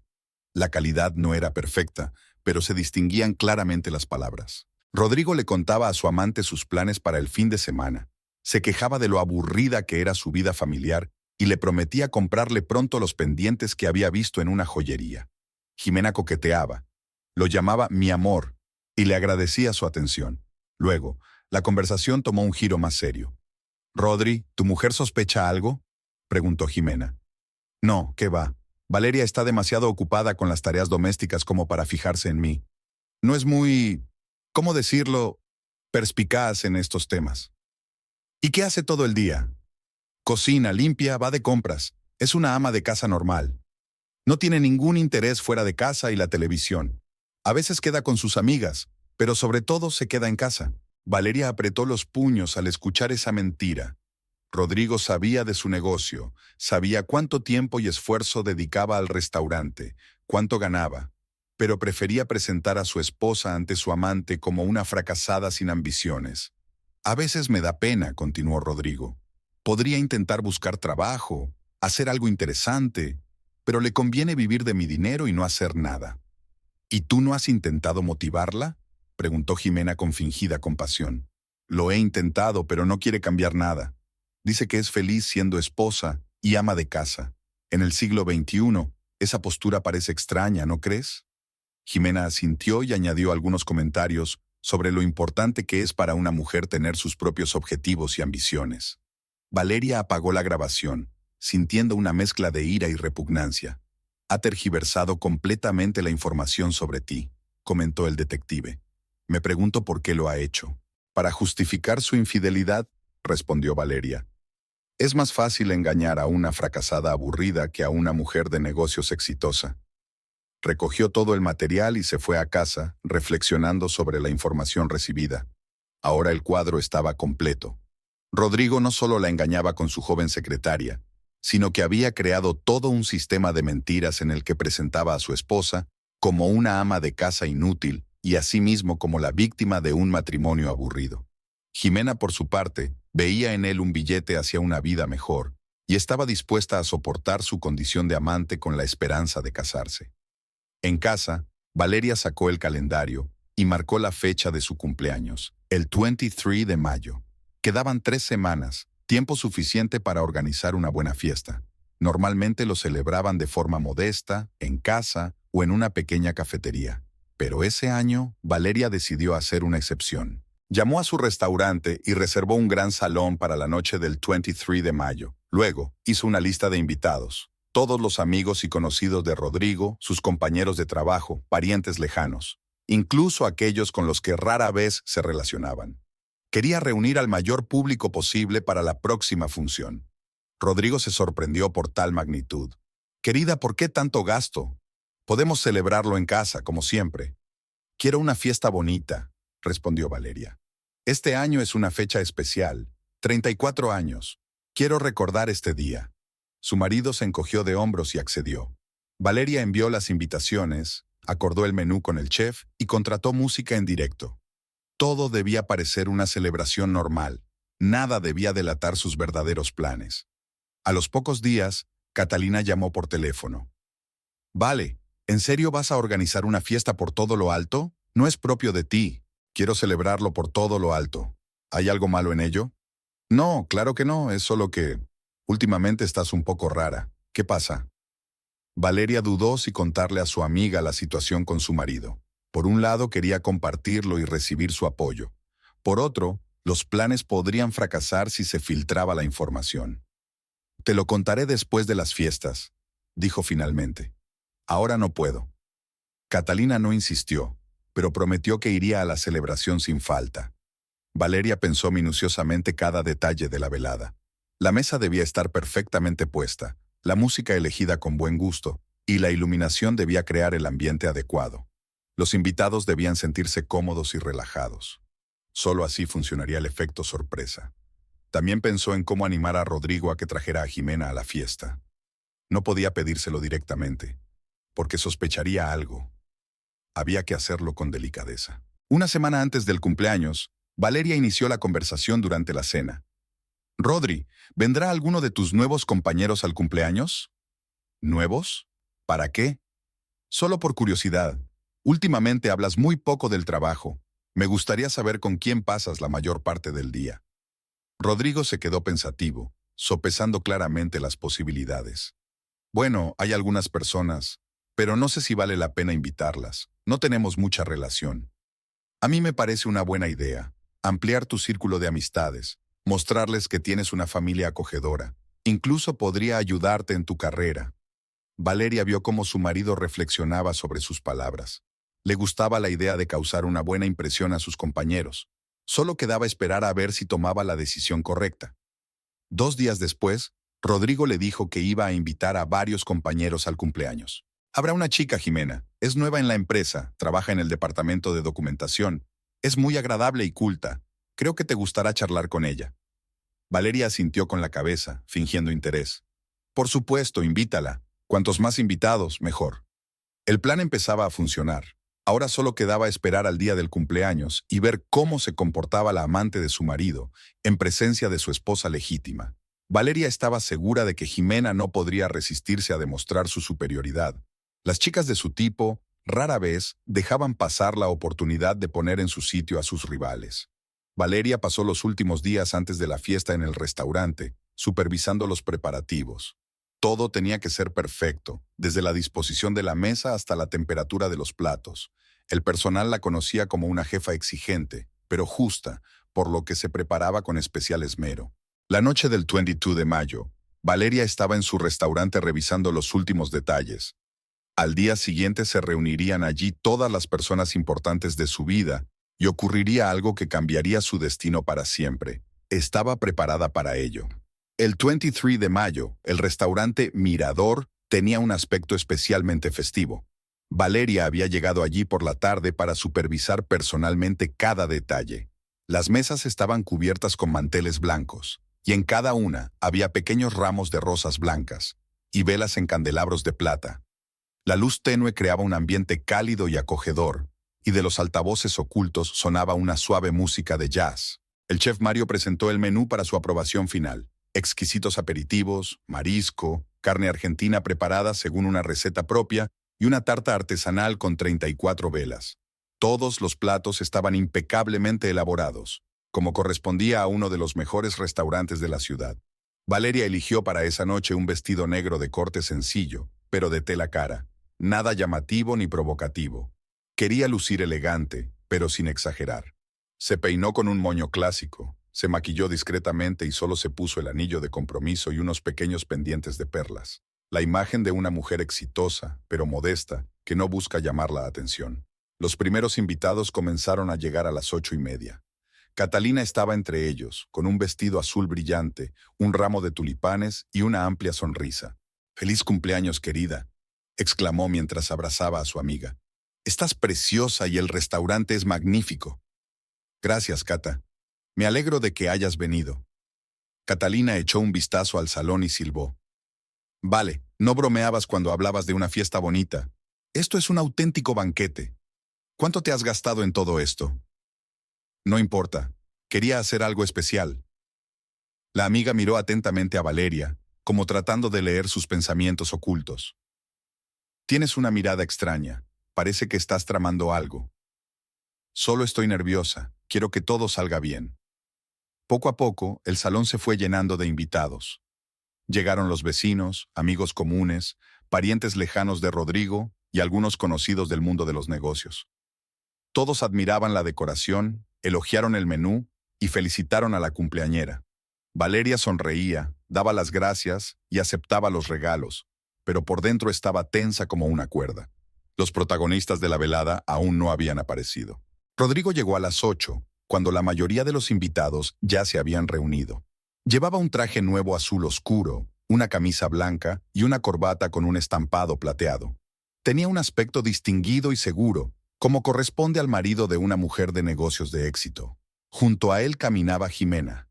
La calidad no era perfecta, pero se distinguían claramente las palabras. Rodrigo le contaba a su amante sus planes para el fin de semana. Se quejaba de lo aburrida que era su vida familiar y le prometía comprarle pronto los pendientes que había visto en una joyería. Jimena coqueteaba. Lo llamaba mi amor y le agradecía su atención. Luego, la conversación tomó un giro más serio. «Rodri, ¿tu mujer sospecha algo?», preguntó Jimena. «No, ¿qué va? Valeria está demasiado ocupada con las tareas domésticas como para fijarse en mí. No es muy, ¿cómo decirlo?, perspicaz en estos temas». «¿Y qué hace todo el día?». «Cocina, limpia, va de compras. Es una ama de casa normal. No tiene ningún interés fuera de casa y la televisión. A veces queda con sus amigas, pero sobre todo se queda en casa». Valeria apretó los puños al escuchar esa mentira. Rodrigo sabía de su negocio, sabía cuánto tiempo y esfuerzo dedicaba al restaurante, cuánto ganaba, pero prefería presentar a su esposa ante su amante como una fracasada sin ambiciones. «A veces me da pena», continuó Rodrigo. «Podría intentar buscar trabajo, hacer algo interesante, pero le conviene vivir de mi dinero y no hacer nada». «¿Y tú no has intentado motivarla?», preguntó Jimena con fingida compasión. «Lo he intentado, pero no quiere cambiar nada. Dice que es feliz siendo esposa y ama de casa. En el siglo XXI, esa postura parece extraña, ¿no crees?». Jimena asintió y añadió algunos comentarios sobre lo importante que es para una mujer tener sus propios objetivos y ambiciones. Valeria apagó la grabación, sintiendo una mezcla de ira y repugnancia. «Ha tergiversado completamente la información sobre ti», comentó el detective. «Me pregunto por qué lo ha hecho». «Para justificar su infidelidad», respondió Valeria. «Es más fácil engañar a una fracasada aburrida que a una mujer de negocios exitosa». Recogió todo el material y se fue a casa, reflexionando sobre la información recibida. Ahora el cuadro estaba completo. Rodrigo no solo la engañaba con su joven secretaria, sino que había creado todo un sistema de mentiras en el que presentaba a su esposa como una ama de casa inútil y a sí mismo como la víctima de un matrimonio aburrido. Jimena, por su parte, veía en él un billete hacia una vida mejor y estaba dispuesta a soportar su condición de amante con la esperanza de casarse. En casa, Valeria sacó el calendario y marcó la fecha de su cumpleaños, el 23 de mayo. Quedaban 3 semanas, tiempo suficiente para organizar una buena fiesta. Normalmente lo celebraban de forma modesta, en casa o en una pequeña cafetería. Pero ese año, Valeria decidió hacer una excepción. Llamó a su restaurante y reservó un gran salón para la noche del 23 de mayo. Luego, hizo una lista de invitados. Todos los amigos y conocidos de Rodrigo, sus compañeros de trabajo, parientes lejanos, incluso aquellos con los que rara vez se relacionaban. Quería reunir al mayor público posible para la próxima función. Rodrigo se sorprendió por tal magnitud. «Querida, ¿por qué tanto gasto? Podemos celebrarlo en casa, como siempre». «Quiero una fiesta bonita», respondió Valeria. «Este año es una fecha especial, 34 años. Quiero recordar este día». Su marido se encogió de hombros y accedió. Valeria envió las invitaciones, acordó el menú con el chef y contrató música en directo. Todo debía parecer una celebración normal. Nada debía delatar sus verdaderos planes. A los pocos días, Catalina llamó por teléfono. «Vale, ¿en serio vas a organizar una fiesta por todo lo alto? No es propio de ti. Quiero celebrarlo por todo lo alto. ¿Hay algo malo en ello?» «No, claro que no, es solo que últimamente estás un poco rara. ¿Qué pasa?» Valeria dudó si contarle a su amiga la situación con su marido. Por un lado, quería compartirlo y recibir su apoyo. Por otro, los planes podrían fracasar si se filtraba la información. «Te lo contaré después de las fiestas», dijo finalmente. «Ahora no puedo». Catalina no insistió, pero prometió que iría a la celebración sin falta. Valeria pensó minuciosamente cada detalle de la velada. La mesa debía estar perfectamente puesta, la música elegida con buen gusto, y la iluminación debía crear el ambiente adecuado. Los invitados debían sentirse cómodos y relajados. Solo así funcionaría el efecto sorpresa. También pensó en cómo animar a Rodrigo a que trajera a Jimena a la fiesta. No podía pedírselo directamente, porque sospecharía algo. Había que hacerlo con delicadeza. Una semana antes del cumpleaños, Valeria inició la conversación durante la cena. «Rodri, ¿vendrá alguno de tus nuevos compañeros al cumpleaños?» «¿Nuevos? ¿Para qué?» «Solo por curiosidad. Últimamente hablas muy poco del trabajo. Me gustaría saber con quién pasas la mayor parte del día». Rodrigo se quedó pensativo, sopesando claramente las posibilidades. «Bueno, hay algunas personas, pero no sé si vale la pena invitarlas. No tenemos mucha relación. A mí me parece una buena idea, ampliar tu círculo de amistades, mostrarles que tienes una familia acogedora. Incluso podría ayudarte en tu carrera». Valeria vio cómo su marido reflexionaba sobre sus palabras. Le gustaba la idea de causar una buena impresión a sus compañeros. Solo quedaba esperar a ver si tomaba la decisión correcta. 2 días después, Rodrigo le dijo que iba a invitar a varios compañeros al cumpleaños. «Habrá una chica, Jimena. Es nueva en la empresa, trabaja en el departamento de documentación. Es muy agradable y culta. Creo que te gustará charlar con ella». Valeria asintió con la cabeza, fingiendo interés. «Por supuesto, invítala. Cuantos más invitados, mejor». El plan empezaba a funcionar. Ahora solo quedaba esperar al día del cumpleaños y ver cómo se comportaba la amante de su marido, en presencia de su esposa legítima. Valeria estaba segura de que Jimena no podría resistirse a demostrar su superioridad. Las chicas de su tipo, rara vez, dejaban pasar la oportunidad de poner en su sitio a sus rivales. Valeria pasó los últimos días antes de la fiesta en el restaurante, supervisando los preparativos. Todo tenía que ser perfecto, desde la disposición de la mesa hasta la temperatura de los platos. El personal la conocía como una jefa exigente, pero justa, por lo que se preparaba con especial esmero. La noche del 22 de mayo, Valeria estaba en su restaurante revisando los últimos detalles. Al día siguiente se reunirían allí todas las personas importantes de su vida y ocurriría algo que cambiaría su destino para siempre. Estaba preparada para ello. El 23 de mayo, el restaurante Mirador tenía un aspecto especialmente festivo. Valeria había llegado allí por la tarde para supervisar personalmente cada detalle. Las mesas estaban cubiertas con manteles blancos, y en cada una había pequeños ramos de rosas blancas y velas en candelabros de plata. La luz tenue creaba un ambiente cálido y acogedor, y de los altavoces ocultos sonaba una suave música de jazz. El chef Mario presentó el menú para su aprobación final. Exquisitos aperitivos, marisco, carne argentina preparada según una receta propia y una tarta artesanal con 34 velas. Todos los platos estaban impecablemente elaborados, como correspondía a uno de los mejores restaurantes de la ciudad. Valeria eligió para esa noche un vestido negro de corte sencillo, pero de tela cara, nada llamativo ni provocativo. Quería lucir elegante, pero sin exagerar. Se peinó con un moño clásico, se maquilló discretamente y solo se puso el anillo de compromiso y unos pequeños pendientes de perlas. la imagen de una mujer exitosa, pero modesta, que no busca llamar la atención. Los primeros invitados comenzaron a llegar a las 8:30. Catalina estaba entre ellos, con un vestido azul brillante, un ramo de tulipanes y una amplia sonrisa. «¡Feliz cumpleaños, querida!», exclamó mientras abrazaba a su amiga. «Estás preciosa y el restaurante es magnífico». «Gracias, Cata. Me alegro de que hayas venido». Catalina echó un vistazo al salón y silbó. «Vale, no bromeabas cuando hablabas de una fiesta bonita. Esto es un auténtico banquete. ¿Cuánto te has gastado en todo esto?» «No importa. Quería hacer algo especial». La amiga miró atentamente a Valeria, como tratando de leer sus pensamientos ocultos. «Tienes una mirada extraña. Parece que estás tramando algo». «Solo estoy nerviosa. Quiero que todo salga bien». Poco a poco, el salón se fue llenando de invitados. Llegaron los vecinos, amigos comunes, parientes lejanos de Rodrigo y algunos conocidos del mundo de los negocios. Todos admiraban la decoración, elogiaron el menú y felicitaron a la cumpleañera. Valeria sonreía, daba las gracias y aceptaba los regalos, pero por dentro estaba tensa como una cuerda. Los protagonistas de la velada aún no habían aparecido. Rodrigo llegó a las 8, cuando la mayoría de los invitados ya se habían reunido. Llevaba un traje nuevo azul oscuro, una camisa blanca y una corbata con un estampado plateado. Tenía un aspecto distinguido y seguro, como corresponde al marido de una mujer de negocios de éxito. Junto a él caminaba Jimena.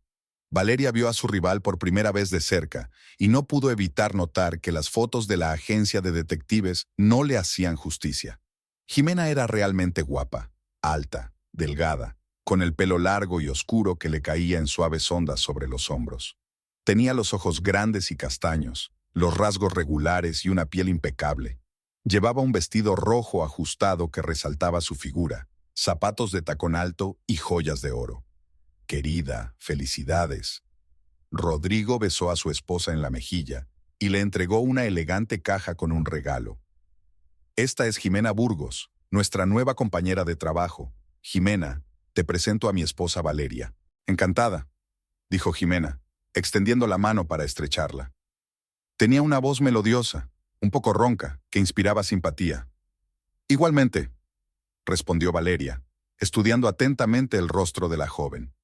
Valeria vio a su rival por primera vez de cerca y no pudo evitar notar que las fotos de la agencia de detectives no le hacían justicia. Jimena era realmente guapa, alta, delgada, con el pelo largo y oscuro que le caía en suaves ondas sobre los hombros. Tenía los ojos grandes y castaños, los rasgos regulares y una piel impecable. Llevaba un vestido rojo ajustado que resaltaba su figura, zapatos de tacón alto y joyas de oro. «Querida, felicidades». Rodrigo besó a su esposa en la mejilla y le entregó una elegante caja con un regalo. «Esta es Jimena Burgos, nuestra nueva compañera de trabajo. Jimena, te presento a mi esposa Valeria». «Encantada», dijo Jimena, extendiendo la mano para estrecharla. Tenía una voz melodiosa, un poco ronca, que inspiraba simpatía. «Igualmente», respondió Valeria, estudiando atentamente el rostro de la joven.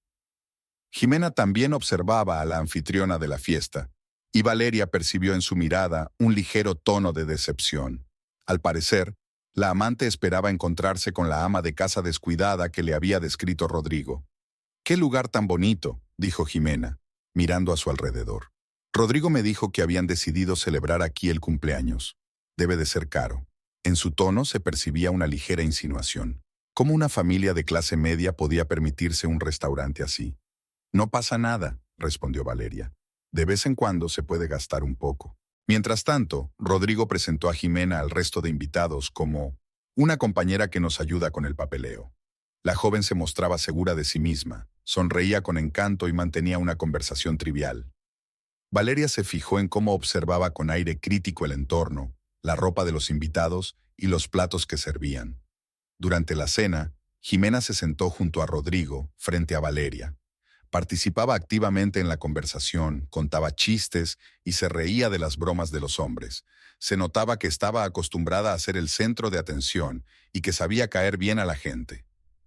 Jimena también observaba a la anfitriona de la fiesta, y Valeria percibió en su mirada un ligero tono de decepción. Al parecer, la amante esperaba encontrarse con la ama de casa descuidada que le había descrito Rodrigo. «¡Qué lugar tan bonito!», dijo Jimena, mirando a su alrededor. «Rodrigo me dijo que habían decidido celebrar aquí el cumpleaños. Debe de ser caro». En su tono se percibía una ligera insinuación. ¿Cómo una familia de clase media podía permitirse un restaurante así? «No pasa nada», respondió Valeria. «De vez en cuando se puede gastar un poco». Mientras tanto, Rodrigo presentó a Jimena al resto de invitados como una compañera que nos ayuda con el papeleo. La joven se mostraba segura de sí misma, sonreía con encanto y mantenía una conversación trivial. Valeria se fijó en cómo observaba con aire crítico el entorno, la ropa de los invitados y los platos que servían. Durante la cena, Jimena se sentó junto a Rodrigo, frente a Valeria. Participaba activamente en la conversación, contaba chistes y se reía de las bromas de los hombres. Se notaba que estaba acostumbrada a ser el centro de atención y que sabía caer bien a la gente.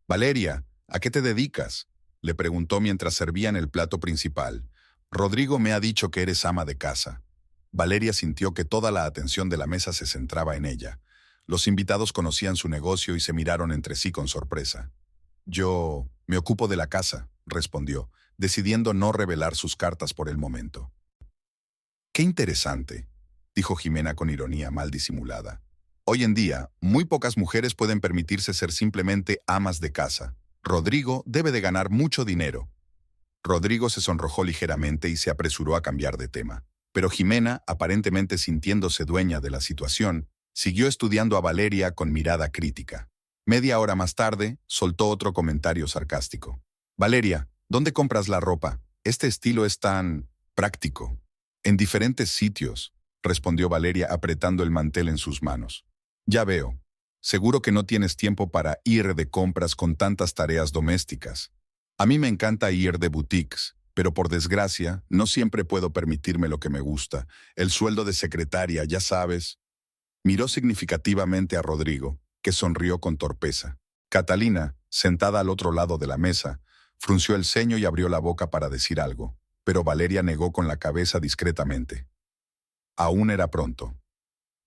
«Valeria, ¿a qué te dedicas?», le preguntó mientras servían el plato principal. «Rodrigo me ha dicho que eres ama de casa». Valeria sintió que toda la atención de la mesa se centraba en ella. Los invitados conocían su negocio y se miraron entre sí con sorpresa. «Yo me ocupo de la casa», respondió, decidiendo no revelar sus cartas por el momento. «Qué interesante», dijo Jimena con ironía mal disimulada. «Hoy en día, muy pocas mujeres pueden permitirse ser simplemente amas de casa. Rodrigo debe de ganar mucho dinero». Rodrigo se sonrojó ligeramente y se apresuró a cambiar de tema. Pero Jimena, aparentemente sintiéndose dueña de la situación, siguió estudiando a Valeria con mirada crítica. Media hora más tarde, soltó otro comentario sarcástico. «Valeria, ¿dónde compras la ropa? Este estilo es tan práctico». «En diferentes sitios», respondió Valeria apretando el mantel en sus manos. «Ya veo. Seguro que no tienes tiempo para ir de compras con tantas tareas domésticas. A mí me encanta ir de boutiques. Pero por desgracia, no siempre puedo permitirme lo que me gusta. El sueldo de secretaria, ya sabes. Miró significativamente a Rodrigo, que sonrió con torpeza. Catalina, sentada al otro lado de la mesa, frunció el ceño y abrió la boca para decir algo, pero Valeria negó con la cabeza discretamente. Aún era pronto.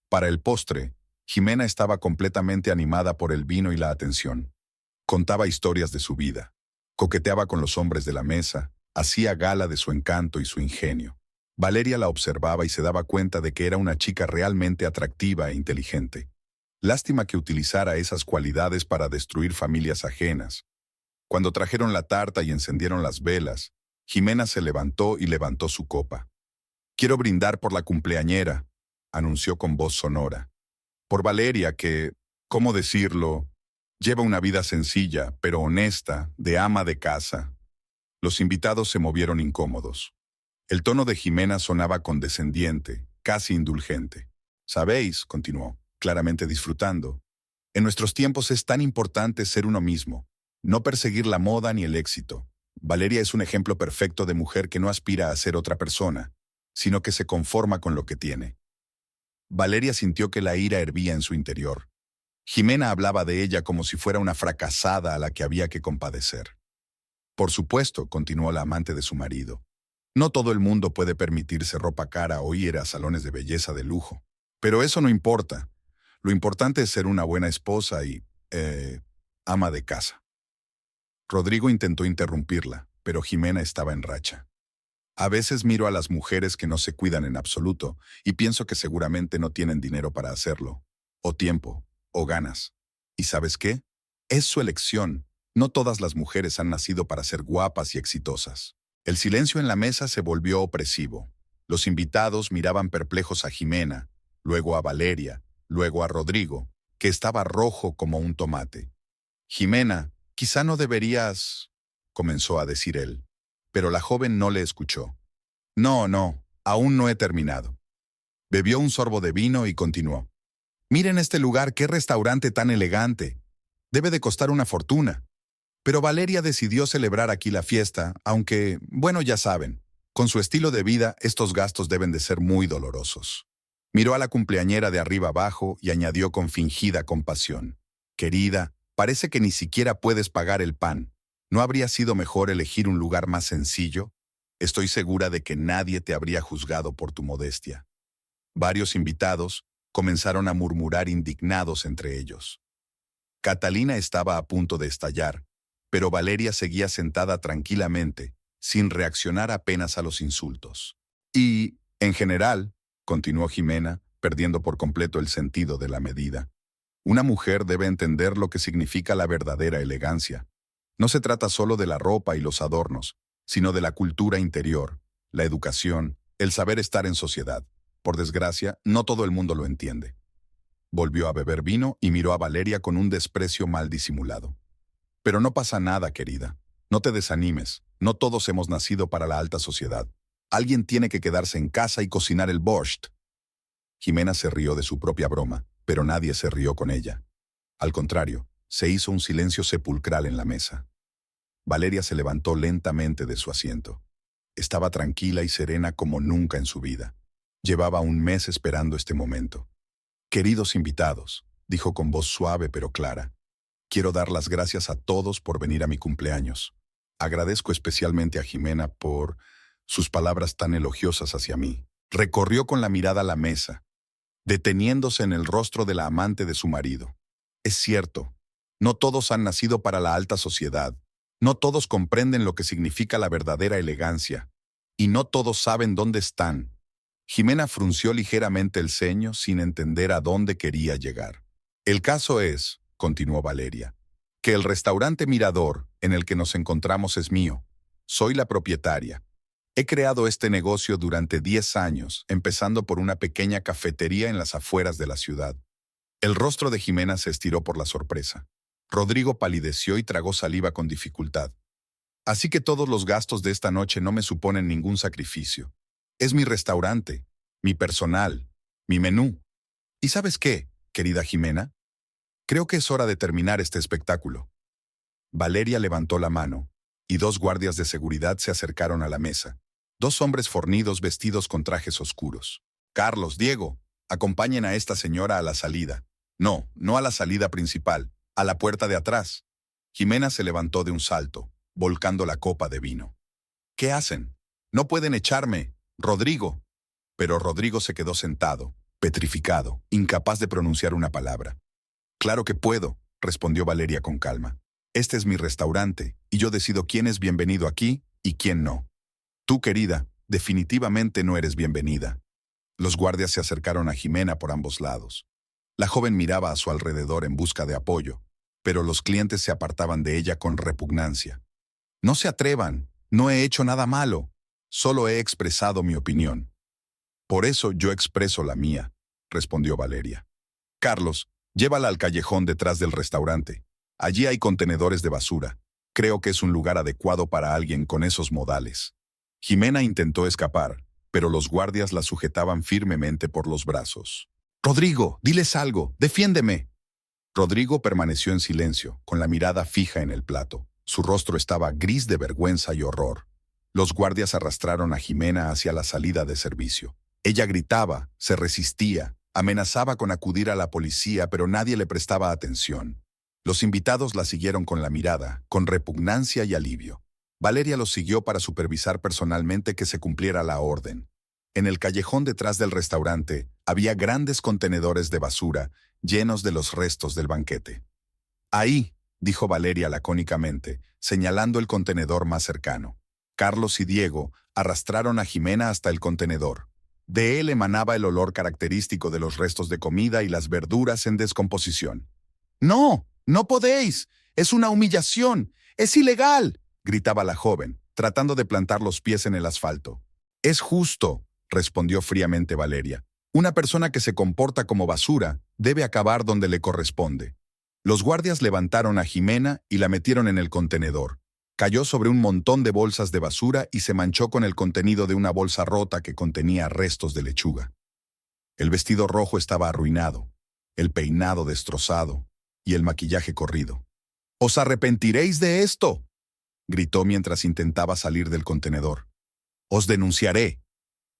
Para el postre, Jimena estaba completamente animada por el vino y la atención. Contaba historias de su vida, coqueteaba con los hombres de la mesa, hacía gala de su encanto y su ingenio. Valeria la observaba y se daba cuenta de que era una chica realmente atractiva e inteligente. Lástima que utilizara esas cualidades para destruir familias ajenas. Cuando trajeron la tarta y encendieron las velas, Jimena se levantó y levantó su copa. «Quiero brindar por la cumpleañera», anunció con voz sonora. «Por Valeria que, ¿cómo decirlo?, lleva una vida sencilla, pero honesta, de ama de casa». Los invitados se movieron incómodos. El tono de Jimena sonaba condescendiente, casi indulgente. «Sabéis», continuó, claramente disfrutando, «en nuestros tiempos es tan importante ser uno mismo, no perseguir la moda ni el éxito. Valeria es un ejemplo perfecto de mujer que no aspira a ser otra persona, sino que se conforma con lo que tiene». Valeria sintió que la ira hervía en su interior. Jimena hablaba de ella como si fuera una fracasada a la que había que compadecer. «Por supuesto», continuó la amante de su marido, «no todo el mundo puede permitirse ropa cara o ir a salones de belleza de lujo. Pero eso no importa. Lo importante es ser una buena esposa y, ama de casa». Rodrigo intentó interrumpirla, pero Jimena estaba en racha. «A veces miro a las mujeres que no se cuidan en absoluto y pienso que seguramente no tienen dinero para hacerlo, o tiempo, o ganas. ¿Y sabes qué? Es su elección. No todas las mujeres han nacido para ser guapas y exitosas». El silencio en la mesa se volvió opresivo. Los invitados miraban perplejos a Jimena, luego a Valeria, luego a Rodrigo, que estaba rojo como un tomate. «Jimena, quizá no deberías», comenzó a decir él. Pero la joven no le escuchó. «No, aún no he terminado». Bebió un sorbo de vino y continuó. «Miren este lugar, qué restaurante tan elegante. Debe de costar una fortuna». Pero Valeria decidió celebrar aquí la fiesta, aunque, bueno, ya saben, con su estilo de vida, estos gastos deben de ser muy dolorosos. Miró a la cumpleañera de arriba abajo y añadió con fingida compasión. «Querida, parece que ni siquiera puedes pagar el pan. ¿No habría sido mejor elegir un lugar más sencillo? Estoy segura de que nadie te habría juzgado por tu modestia». Varios invitados comenzaron a murmurar indignados entre ellos. Catalina estaba a punto de estallar, pero Valeria seguía sentada tranquilamente, sin reaccionar apenas a los insultos. «Y, en general», continuó Jimena, perdiendo por completo el sentido de la medida, «una mujer debe entender lo que significa la verdadera elegancia. No se trata solo de la ropa y los adornos, sino de la cultura interior, la educación, el saber estar en sociedad. Por desgracia, no todo el mundo lo entiende». Volvió a beber vino y miró a Valeria con un desprecio mal disimulado. «Pero no pasa nada, querida. No te desanimes. No todos hemos nacido para la alta sociedad. Alguien tiene que quedarse en casa y cocinar el borscht». Jimena se rió de su propia broma, pero nadie se rió con ella. Al contrario, se hizo un silencio sepulcral en la mesa. Valeria se levantó lentamente de su asiento. Estaba tranquila y serena como nunca en su vida. Llevaba un mes esperando este momento. «Queridos invitados», dijo con voz suave pero clara, «quiero dar las gracias a todos por venir a mi cumpleaños. Agradezco especialmente a Jimena por sus palabras tan elogiosas hacia mí». Recorrió con la mirada la mesa, deteniéndose en el rostro de la amante de su marido. «Es cierto, no todos han nacido para la alta sociedad, no todos comprenden lo que significa la verdadera elegancia, y no todos saben dónde están». Jimena frunció ligeramente el ceño sin entender a dónde quería llegar. «El caso es», continuó Valeria, «que el restaurante Mirador en el que nos encontramos es mío. Soy la propietaria. He creado este negocio durante 10 años, empezando por una pequeña cafetería en las afueras de la ciudad». El rostro de Jimena se estiró por la sorpresa. Rodrigo palideció y tragó saliva con dificultad. «Así que todos los gastos de esta noche no me suponen ningún sacrificio. Es mi restaurante, mi personal, mi menú. ¿Y sabes qué, querida Jimena? Creo que es hora de terminar este espectáculo». Valeria levantó la mano, y 2 guardias de seguridad se acercaron a la mesa. 2 hombres fornidos vestidos con trajes oscuros. Carlos, Diego, acompañen a esta señora a la salida. No, no a la salida principal, a la puerta de atrás. Jimena se levantó de un salto, volcando la copa de vino. ¿Qué hacen? No pueden echarme, Rodrigo. Pero Rodrigo se quedó sentado, petrificado, incapaz de pronunciar una palabra. Claro que puedo, respondió Valeria con calma. Este es mi restaurante, y yo decido quién es bienvenido aquí y quién no. Tú, querida, definitivamente no eres bienvenida. Los guardias se acercaron a Jimena por ambos lados. La joven miraba a su alrededor en busca de apoyo, pero los clientes se apartaban de ella con repugnancia. No se atrevan, no he hecho nada malo, solo he expresado mi opinión. Por eso yo expreso la mía, respondió Valeria. Carlos, llévala al callejón detrás del restaurante. Allí hay contenedores de basura. Creo que es un lugar adecuado para alguien con esos modales. Jimena intentó escapar, pero los guardias la sujetaban firmemente por los brazos. Rodrigo, diles algo, defiéndeme. Rodrigo permaneció en silencio, con la mirada fija en el plato. Su rostro estaba gris de vergüenza y horror. Los guardias arrastraron a Jimena hacia la salida de servicio. Ella gritaba, se resistía, amenazaba con acudir a la policía, pero nadie le prestaba atención. Los invitados la siguieron con la mirada, con repugnancia y alivio. Valeria los siguió para supervisar personalmente que se cumpliera la orden. En el callejón detrás del restaurante había grandes contenedores de basura llenos de los restos del banquete. Ahí, dijo Valeria lacónicamente, señalando el contenedor más cercano. Carlos y Diego arrastraron a Jimena hasta el contenedor. De él emanaba el olor característico de los restos de comida y las verduras en descomposición. ¡No! ¡No podéis! ¡Es una humillación! ¡Es ilegal!, gritaba la joven, tratando de plantar los pies en el asfalto. Es justo, respondió fríamente Valeria. Una persona que se comporta como basura debe acabar donde le corresponde. Los guardias levantaron a Jimena y la metieron en el contenedor. Cayó sobre un montón de bolsas de basura y se manchó con el contenido de una bolsa rota que contenía restos de lechuga. El vestido rojo estaba arruinado, el peinado destrozado y el maquillaje corrido. «¡Os arrepentiréis de esto!», gritó mientras intentaba salir del contenedor. «Os denunciaré.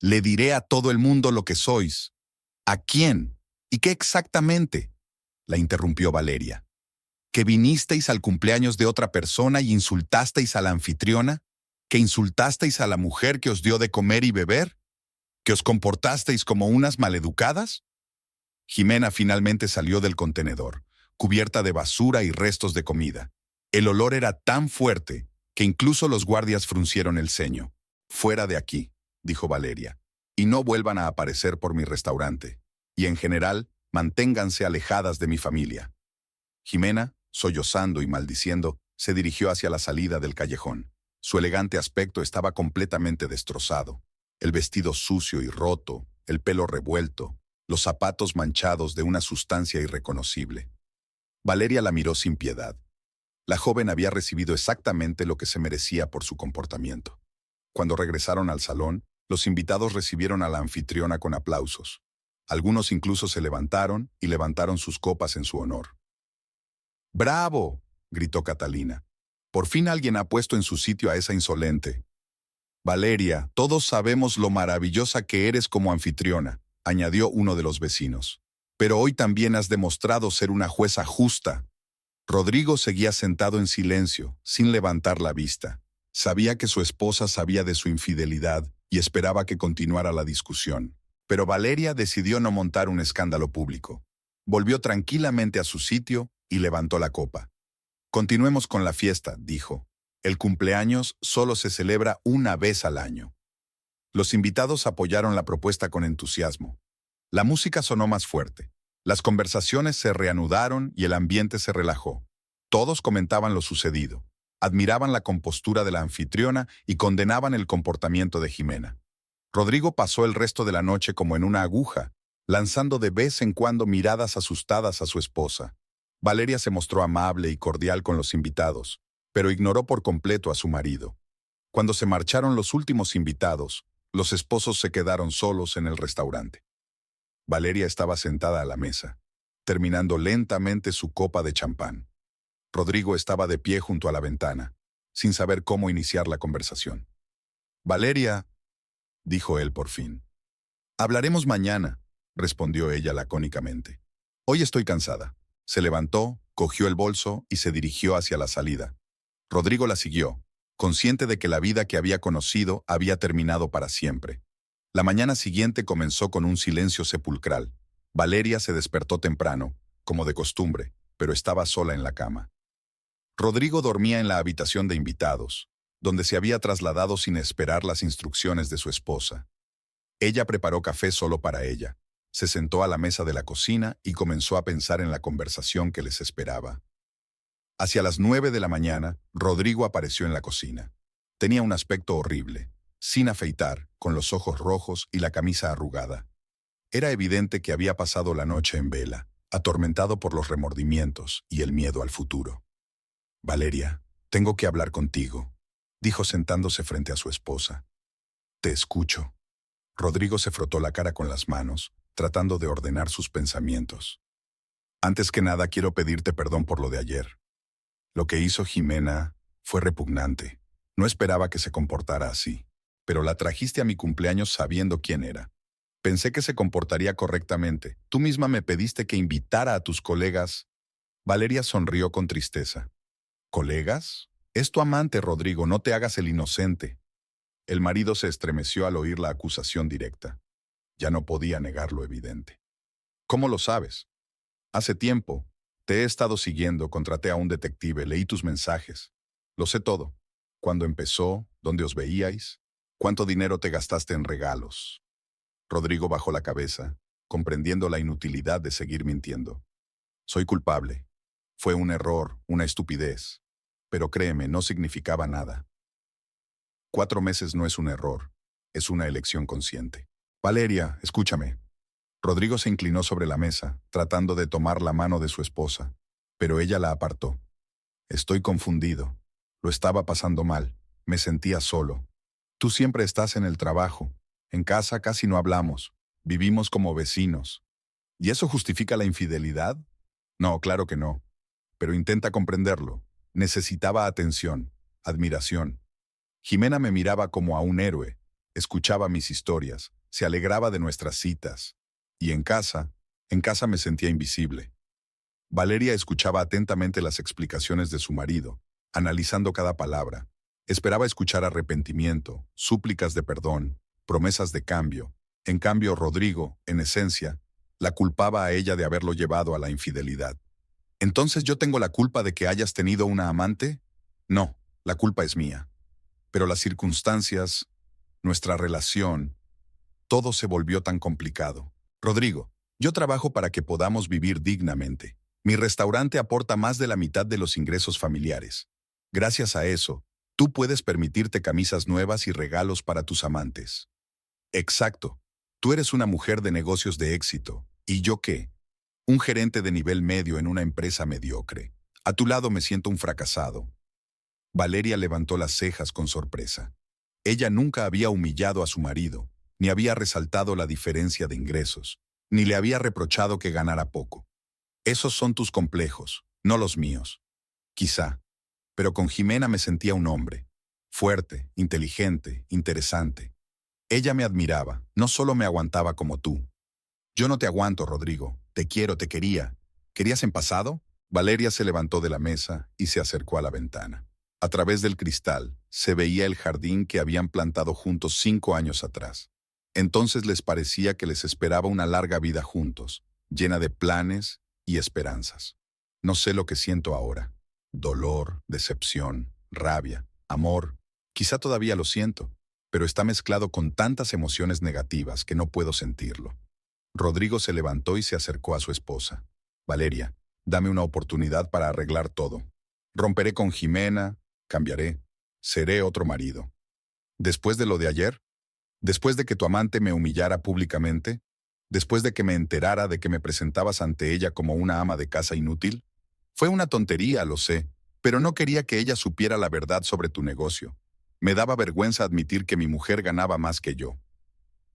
Le diré a todo el mundo lo que sois». «¿A quién? ¿Y qué exactamente?», la interrumpió Valeria. ¿Que vinisteis al cumpleaños de otra persona y insultasteis a la anfitriona? ¿Que insultasteis a la mujer que os dio de comer y beber? ¿Que os comportasteis como unas maleducadas?». Jimena finalmente salió del contenedor, cubierta de basura y restos de comida. El olor era tan fuerte que incluso los guardias fruncieron el ceño. «Fuera de aquí», dijo Valeria, «y no vuelvan a aparecer por mi restaurante. Y en general, manténganse alejadas de mi familia». Jimena, sollozando y maldiciendo, se dirigió hacia la salida del callejón. Su elegante aspecto estaba completamente destrozado. El vestido sucio y roto, el pelo revuelto, los zapatos manchados de una sustancia irreconocible. Valeria la miró sin piedad. La joven había recibido exactamente lo que se merecía por su comportamiento. Cuando regresaron al salón, los invitados recibieron a la anfitriona con aplausos. Algunos incluso se levantaron y levantaron sus copas en su honor. «¡Bravo!», gritó Catalina. «Por fin alguien ha puesto en su sitio a esa insolente». «Valeria, todos sabemos lo maravillosa que eres como anfitriona», añadió uno de los vecinos. «Pero hoy también has demostrado ser una jueza justa». Rodrigo seguía sentado en silencio, sin levantar la vista. Sabía que su esposa sabía de su infidelidad y esperaba que continuara la discusión. Pero Valeria decidió no montar un escándalo público. Volvió tranquilamente a su sitio y levantó la copa. «Continuemos con la fiesta», dijo. «El cumpleaños solo se celebra una vez al año». Los invitados apoyaron la propuesta con entusiasmo. La música sonó más fuerte. Las conversaciones se reanudaron y el ambiente se relajó. Todos comentaban lo sucedido. Admiraban la compostura de la anfitriona y condenaban el comportamiento de Jimena. Rodrigo pasó el resto de la noche como en una aguja, lanzando de vez en cuando miradas asustadas a su esposa. Valeria se mostró amable y cordial con los invitados, pero ignoró por completo a su marido. Cuando se marcharon los últimos invitados, los esposos se quedaron solos en el restaurante. Valeria estaba sentada a la mesa, terminando lentamente su copa de champán. Rodrigo estaba de pie junto a la ventana, sin saber cómo iniciar la conversación. «Valeria», dijo él por fin. «Hablaremos mañana», respondió ella lacónicamente. «Hoy estoy cansada». Se levantó, cogió el bolso y se dirigió hacia la salida. Rodrigo la siguió, consciente de que la vida que había conocido había terminado para siempre. La mañana siguiente comenzó con un silencio sepulcral. Valeria se despertó temprano, como de costumbre, pero estaba sola en la cama. Rodrigo dormía en la habitación de invitados, donde se había trasladado sin esperar las instrucciones de su esposa. Ella preparó café solo para ella. Se sentó a la mesa de la cocina y comenzó a pensar en la conversación que les esperaba. Hacia las 9 de la mañana, Rodrigo apareció en la cocina. Tenía un aspecto horrible, sin afeitar, con los ojos rojos y la camisa arrugada. Era evidente que había pasado la noche en vela, atormentado por los remordimientos y el miedo al futuro. «Valeria, tengo que hablar contigo», dijo sentándose frente a su esposa. «Te escucho». Rodrigo se frotó la cara con las manos, tratando de ordenar sus pensamientos. «Antes que nada, quiero pedirte perdón por lo de ayer. Lo que hizo Jimena fue repugnante. No esperaba que se comportara así, pero la trajiste a mi cumpleaños sabiendo quién era. Pensé que se comportaría correctamente. Tú misma me pediste que invitara a tus colegas». Valeria sonrió con tristeza. «¿Colegas? Es tu amante, Rodrigo, no te hagas el inocente». El marido se estremeció al oír la acusación directa. Ya no podía negar lo evidente. «¿Cómo lo sabes?» «Hace tiempo. Te he estado siguiendo, contraté a un detective, leí tus mensajes. Lo sé todo. ¿Cuándo empezó? ¿Dónde os veíais? ¿Cuánto dinero te gastaste en regalos?» Rodrigo bajó la cabeza, comprendiendo la inutilidad de seguir mintiendo. «Soy culpable. Fue un error, una estupidez. Pero créeme, no significaba nada. 4 meses no es un error, es una elección consciente. Valeria, escúchame». Rodrigo se inclinó sobre la mesa, tratando de tomar la mano de su esposa, pero ella la apartó. «Estoy confundido. Lo estaba pasando mal. Me sentía solo. Tú siempre estás en el trabajo. En casa casi no hablamos. Vivimos como vecinos. ¿Y eso justifica la infidelidad? No, claro que no. Pero intenta comprenderlo. Necesitaba atención, admiración. Jimena me miraba como a un héroe, escuchaba mis historias, se alegraba de nuestras citas. Y en casa me sentía invisible». Valeria escuchaba atentamente las explicaciones de su marido, analizando cada palabra. Esperaba escuchar arrepentimiento, súplicas de perdón, promesas de cambio. En cambio, Rodrigo, en esencia, la culpaba a ella de haberlo llevado a la infidelidad. «¿Entonces yo tengo la culpa de que hayas tenido una amante?» «No, la culpa es mía. Pero las circunstancias, nuestra relación, todo se volvió tan complicado. Rodrigo, yo trabajo para que podamos vivir dignamente. Mi restaurante aporta más de la mitad de los ingresos familiares. Gracias a eso, tú puedes permitirte camisas nuevas y regalos para tus amantes». «Exacto. Tú eres una mujer de negocios de éxito. ¿Y yo qué? Un gerente de nivel medio en una empresa mediocre. A tu lado me siento un fracasado». Valeria levantó las cejas con sorpresa. Ella nunca había humillado a su marido, ni había resaltado la diferencia de ingresos, ni le había reprochado que ganara poco. «Esos son tus complejos, no los míos. Quizá. Pero con Jimena me sentía un hombre. Fuerte, inteligente, interesante. Ella me admiraba, no solo me aguantaba como tú». «Yo no te aguanto, Rodrigo. Te quiero, te quería. ¿Querías en pasado?» Valeria se levantó de la mesa y se acercó a la ventana. A través del cristal se veía el jardín que habían plantado juntos 5 años atrás. Entonces les parecía que les esperaba una larga vida juntos, llena de planes y esperanzas. «No sé lo que siento ahora. Dolor, decepción, rabia, amor. Quizá todavía lo siento, pero está mezclado con tantas emociones negativas que no puedo sentirlo». Rodrigo se levantó y se acercó a su esposa. «Valeria, dame una oportunidad para arreglar todo. Romperé con Jimena, cambiaré, seré otro marido. Después de lo de ayer, después de que tu amante me humillara públicamente, después de que me enterara de que me presentabas ante ella como una ama de casa inútil, fue una tontería, lo sé, pero no quería que ella supiera la verdad sobre tu negocio. Me daba vergüenza admitir que mi mujer ganaba más que yo.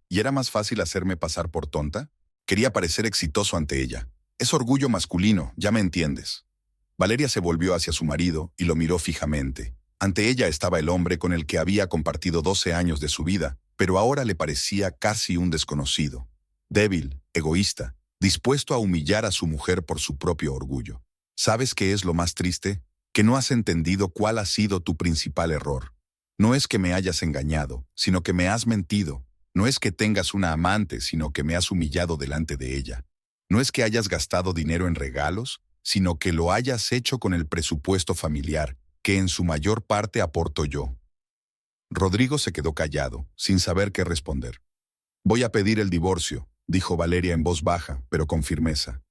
¿Y era más fácil hacerme pasar por tonta? Quería parecer exitoso ante ella. Es orgullo masculino, ya me entiendes». Valeria se volvió hacia su marido y lo miró fijamente. Ante ella estaba el hombre con el que había compartido 12 años de su vida, pero ahora le parecía casi un desconocido. Débil, egoísta, dispuesto a humillar a su mujer por su propio orgullo. ¿Sabes qué es lo más triste? Que no has entendido cuál ha sido tu principal error. No es que me hayas engañado, sino que me has mentido. No es que tengas una amante, sino que me has humillado delante de ella. No es que hayas gastado dinero en regalos, sino que lo hayas hecho con el presupuesto familiar, que en su mayor parte aporto yo. Rodrigo se quedó callado, sin saber qué responder. Voy a pedir el divorcio, dijo Valeria en voz baja, pero con firmeza.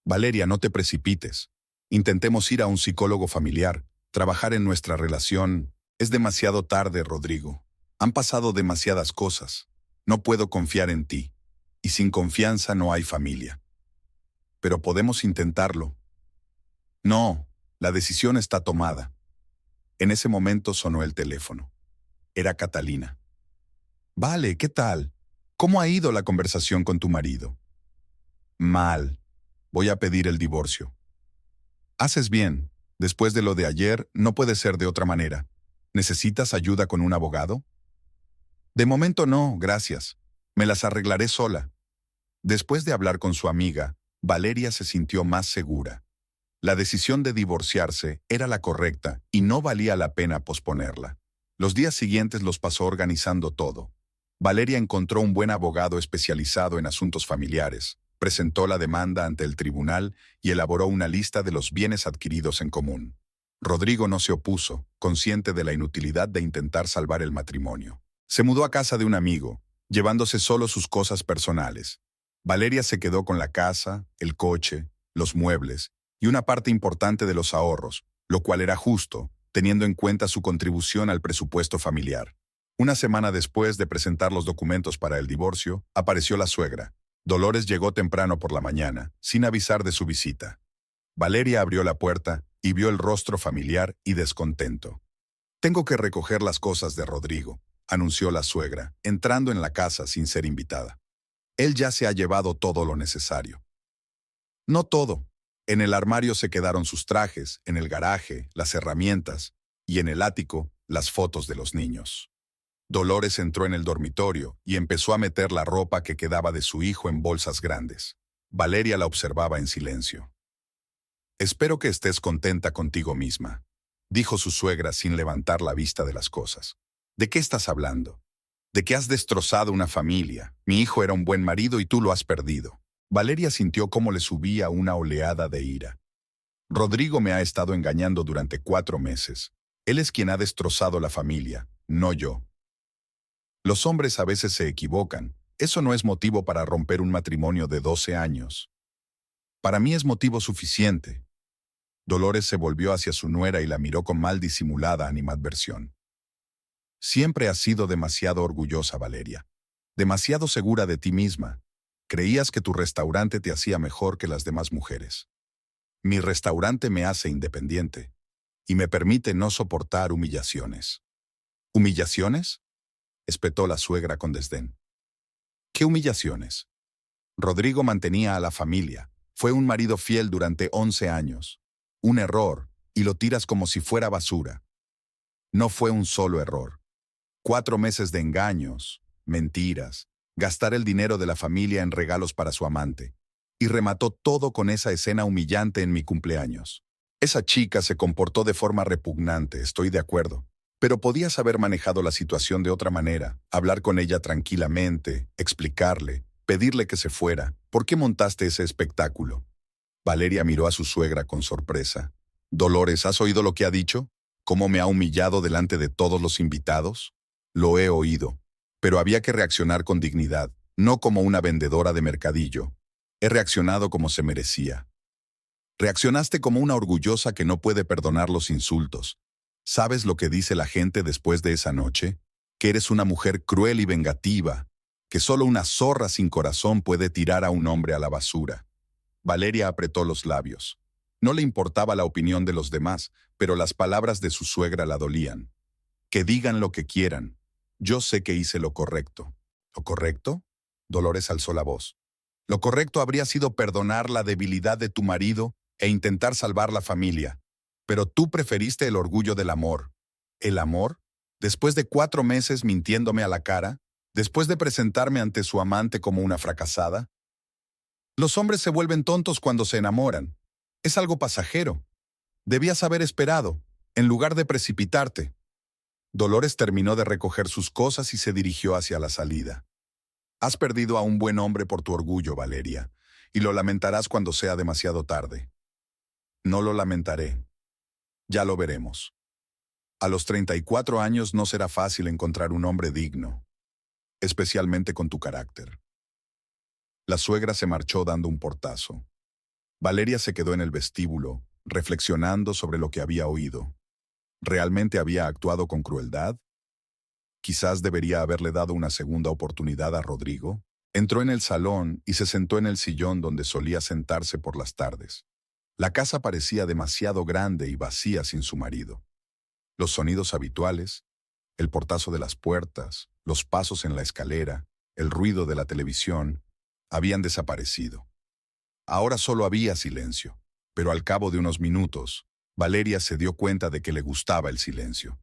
Valeria, no te precipites. Intentemos ir a un psicólogo familiar, trabajar en nuestra relación. Es demasiado tarde, Rodrigo. Han pasado demasiadas cosas. No puedo confiar en ti. Y sin confianza no hay familia. Pero podemos intentarlo. No, la decisión está tomada. En ese momento sonó el teléfono. Era Catalina. Vale, ¿qué tal? ¿Cómo ha ido la conversación con tu marido? Mal. Voy a pedir el divorcio. Haces bien. Después de lo de ayer, no puede ser de otra manera. ¿Necesitas ayuda con un abogado? De momento no, gracias. Me las arreglaré sola. Después de hablar con su amiga, Valeria se sintió más segura. La decisión de divorciarse era la correcta y no valía la pena posponerla. Los días siguientes los pasó organizando todo. Valeria encontró un buen abogado especializado en asuntos familiares, presentó la demanda ante el tribunal y elaboró una lista de los bienes adquiridos en común. Rodrigo no se opuso, consciente de la inutilidad de intentar salvar el matrimonio. Se mudó a casa de un amigo, llevándose solo sus cosas personales. Valeria se quedó con la casa, el coche, los muebles y una parte importante de los ahorros, lo cual era justo, teniendo en cuenta su contribución al presupuesto familiar. Una semana después de presentar los documentos para el divorcio, apareció la suegra. Dolores llegó temprano por la mañana, sin avisar de su visita. Valeria abrió la puerta y vio el rostro familiar y descontento. Tengo que recoger las cosas de Rodrigo, anunció la suegra, entrando en la casa sin ser invitada. Él ya se ha llevado todo lo necesario. No todo. En el armario se quedaron sus trajes, en el garaje, las herramientas, y en el ático, las fotos de los niños. Dolores entró en el dormitorio y empezó a meter la ropa que quedaba de su hijo en bolsas grandes. Valeria la observaba en silencio. Espero que estés contenta contigo misma, dijo su suegra sin levantar la vista de las cosas. ¿De qué estás hablando? De que has destrozado una familia. Mi hijo era un buen marido y tú lo has perdido. Valeria sintió cómo le subía una oleada de ira. Rodrigo me ha estado engañando durante 4 meses. Él es quien ha destrozado la familia, no yo. Los hombres a veces se equivocan. Eso no es motivo para romper un matrimonio de 12 años. Para mí es motivo suficiente. Dolores se volvió hacia su nuera y la miró con mal disimulada animadversión. Siempre has sido demasiado orgullosa, Valeria. Demasiado segura de ti misma. Creías que tu restaurante te hacía mejor que las demás mujeres. Mi restaurante me hace independiente y me permite no soportar humillaciones. ¿Humillaciones?, espetó la suegra con desdén. ¿Qué humillaciones? Rodrigo mantenía a la familia. Fue un marido fiel durante 11 años. Un error, y lo tiras como si fuera basura. No fue un solo error. 4 meses de engaños, mentiras, gastar el dinero de la familia en regalos para su amante. Y remató todo con esa escena humillante en mi cumpleaños. Esa chica se comportó de forma repugnante, estoy de acuerdo. Pero podías haber manejado la situación de otra manera, hablar con ella tranquilamente, explicarle, pedirle que se fuera. ¿Por qué montaste ese espectáculo? Valeria miró a su suegra con sorpresa. Dolores, ¿has oído lo que ha dicho? ¿Cómo me ha humillado delante de todos los invitados? Lo he oído, pero había que reaccionar con dignidad, no como una vendedora de mercadillo. He reaccionado como se merecía. Reaccionaste como una orgullosa que no puede perdonar los insultos. ¿Sabes lo que dice la gente después de esa noche? Que eres una mujer cruel y vengativa, que solo una zorra sin corazón puede tirar a un hombre a la basura. Valeria apretó los labios. No le importaba la opinión de los demás, pero las palabras de su suegra la dolían. Que digan lo que quieran. Yo sé que hice lo correcto. ¿Lo correcto? Dolores alzó la voz. Lo correcto habría sido perdonar la debilidad de tu marido e intentar salvar la familia. Pero tú preferiste el orgullo del amor. ¿El amor? Después de 4 meses mintiéndome a la cara, después de presentarme ante su amante como una fracasada. Los hombres se vuelven tontos cuando se enamoran. Es algo pasajero. Debías haber esperado, en lugar de precipitarte. Dolores terminó de recoger sus cosas y se dirigió hacia la salida. Has perdido a un buen hombre por tu orgullo, Valeria, y lo lamentarás cuando sea demasiado tarde. No lo lamentaré. Ya lo veremos. A los 34 años no será fácil encontrar un hombre digno, especialmente con tu carácter. La suegra se marchó dando un portazo. Valeria se quedó en el vestíbulo, reflexionando sobre lo que había oído. ¿Realmente había actuado con crueldad? Quizás debería haberle dado una segunda oportunidad a Rodrigo. Entró en el salón y se sentó en el sillón donde solía sentarse por las tardes. La casa parecía demasiado grande y vacía sin su marido. Los sonidos habituales, el portazo de las puertas, los pasos en la escalera, el ruido de la televisión, habían desaparecido. Ahora solo había silencio, pero al cabo de unos minutos, Valeria se dio cuenta de que le gustaba el silencio.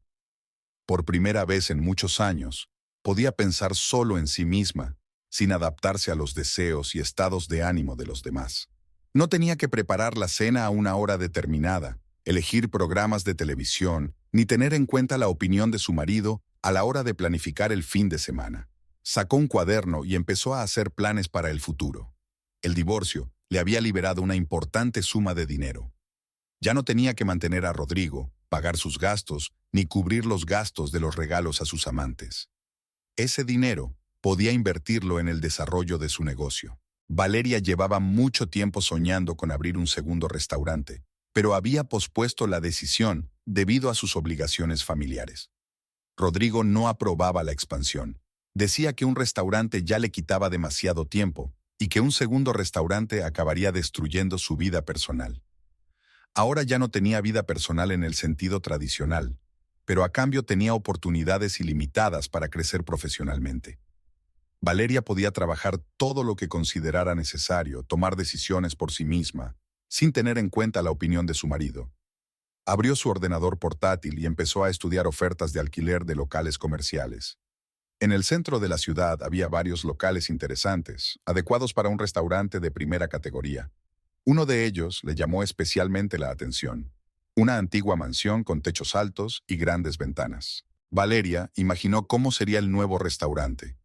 Por primera vez en muchos años, podía pensar solo en sí misma, sin adaptarse a los deseos y estados de ánimo de los demás. No tenía que preparar la cena a una hora determinada, elegir programas de televisión, ni tener en cuenta la opinión de su marido a la hora de planificar el fin de semana. Sacó un cuaderno y empezó a hacer planes para el futuro. El divorcio le había liberado una importante suma de dinero. Ya no tenía que mantener a Rodrigo, pagar sus gastos, ni cubrir los gastos de los regalos a sus amantes. Ese dinero podía invertirlo en el desarrollo de su negocio. Valeria llevaba mucho tiempo soñando con abrir un segundo restaurante, pero había pospuesto la decisión debido a sus obligaciones familiares. Rodrigo no aprobaba la expansión. Decía que un restaurante ya le quitaba demasiado tiempo y que un segundo restaurante acabaría destruyendo su vida personal. Ahora ya no tenía vida personal en el sentido tradicional, pero a cambio tenía oportunidades ilimitadas para crecer profesionalmente. Valeria podía trabajar todo lo que considerara necesario, tomar decisiones por sí misma, sin tener en cuenta la opinión de su marido. Abrió su ordenador portátil y empezó a estudiar ofertas de alquiler de locales comerciales. En el centro de la ciudad había varios locales interesantes, adecuados para un restaurante de primera categoría. Uno de ellos le llamó especialmente la atención. Una antigua mansión con techos altos y grandes ventanas. Valeria imaginó cómo sería el nuevo restaurante.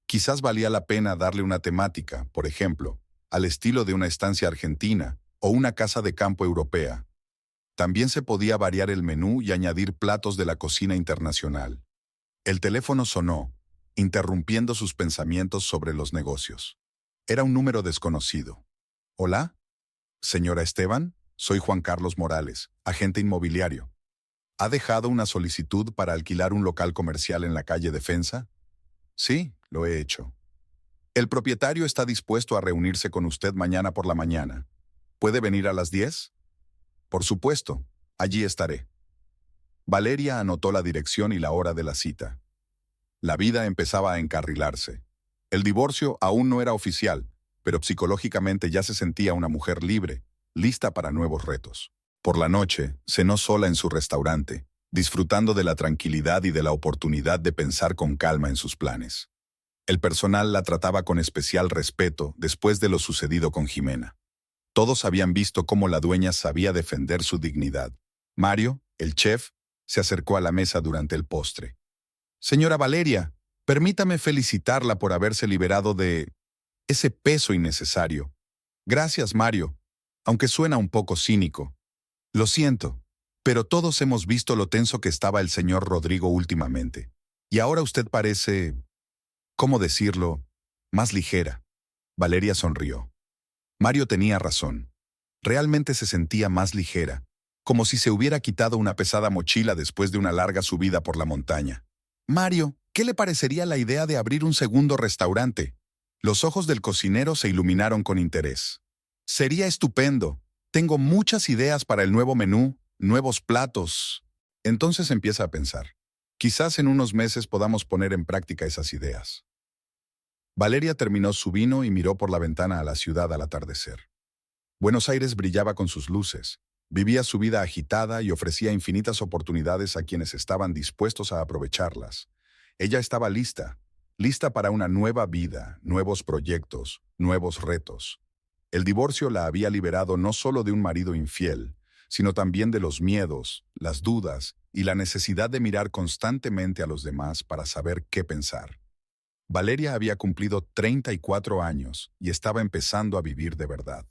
Quizás valía la pena darle una temática, por ejemplo, al estilo de una estancia argentina o una casa de campo europea. También se podía variar el menú y añadir platos de la cocina internacional. El teléfono sonó, interrumpiendo sus pensamientos sobre los negocios. Era un número desconocido. ¿Hola? Señora Esteban, soy Juan Carlos Morales, agente inmobiliario. ¿Ha dejado una solicitud para alquilar un local comercial en la calle Defensa? Sí, lo he hecho. El propietario está dispuesto a reunirse con usted mañana por la mañana. ¿Puede venir a las 10? Por supuesto, allí estaré. Valeria anotó la dirección y la hora de la cita. La vida empezaba a encarrilarse. El divorcio aún no era oficial, pero psicológicamente ya se sentía una mujer libre, lista para nuevos retos. Por la noche, cenó sola en su restaurante, disfrutando de la tranquilidad y de la oportunidad de pensar con calma en sus planes. El personal la trataba con especial respeto después de lo sucedido con Jimena. Todos habían visto cómo la dueña sabía defender su dignidad. Mario, el chef, se acercó a la mesa durante el postre. Señora Valeria, permítame felicitarla por haberse liberado de ese peso innecesario. Gracias, Mario, aunque suena un poco cínico. Lo siento, pero todos hemos visto lo tenso que estaba el señor Rodrigo últimamente. Y ahora usted parece, ¿cómo decirlo?, más ligera. Valeria sonrió. Mario tenía razón. Realmente se sentía más ligera, como si se hubiera quitado una pesada mochila después de una larga subida por la montaña. Mario, ¿qué le parecería la idea de abrir un segundo restaurante? Los ojos del cocinero se iluminaron con interés. Sería estupendo. Tengo muchas ideas para el nuevo menú, nuevos platos. Entonces empieza a pensar. Quizás en unos meses podamos poner en práctica esas ideas. Valeria terminó su vino y miró por la ventana a la ciudad al atardecer. Buenos Aires brillaba con sus luces, Vivía su vida agitada y ofrecía infinitas oportunidades a quienes estaban dispuestos a aprovecharlas. Ella estaba lista, lista para una nueva vida, nuevos proyectos, nuevos retos. El divorcio la había liberado no solo de un marido infiel, sino también de los miedos, las dudas y la necesidad de mirar constantemente a los demás para saber qué pensar. Valeria había cumplido 34 años y estaba empezando a vivir de verdad.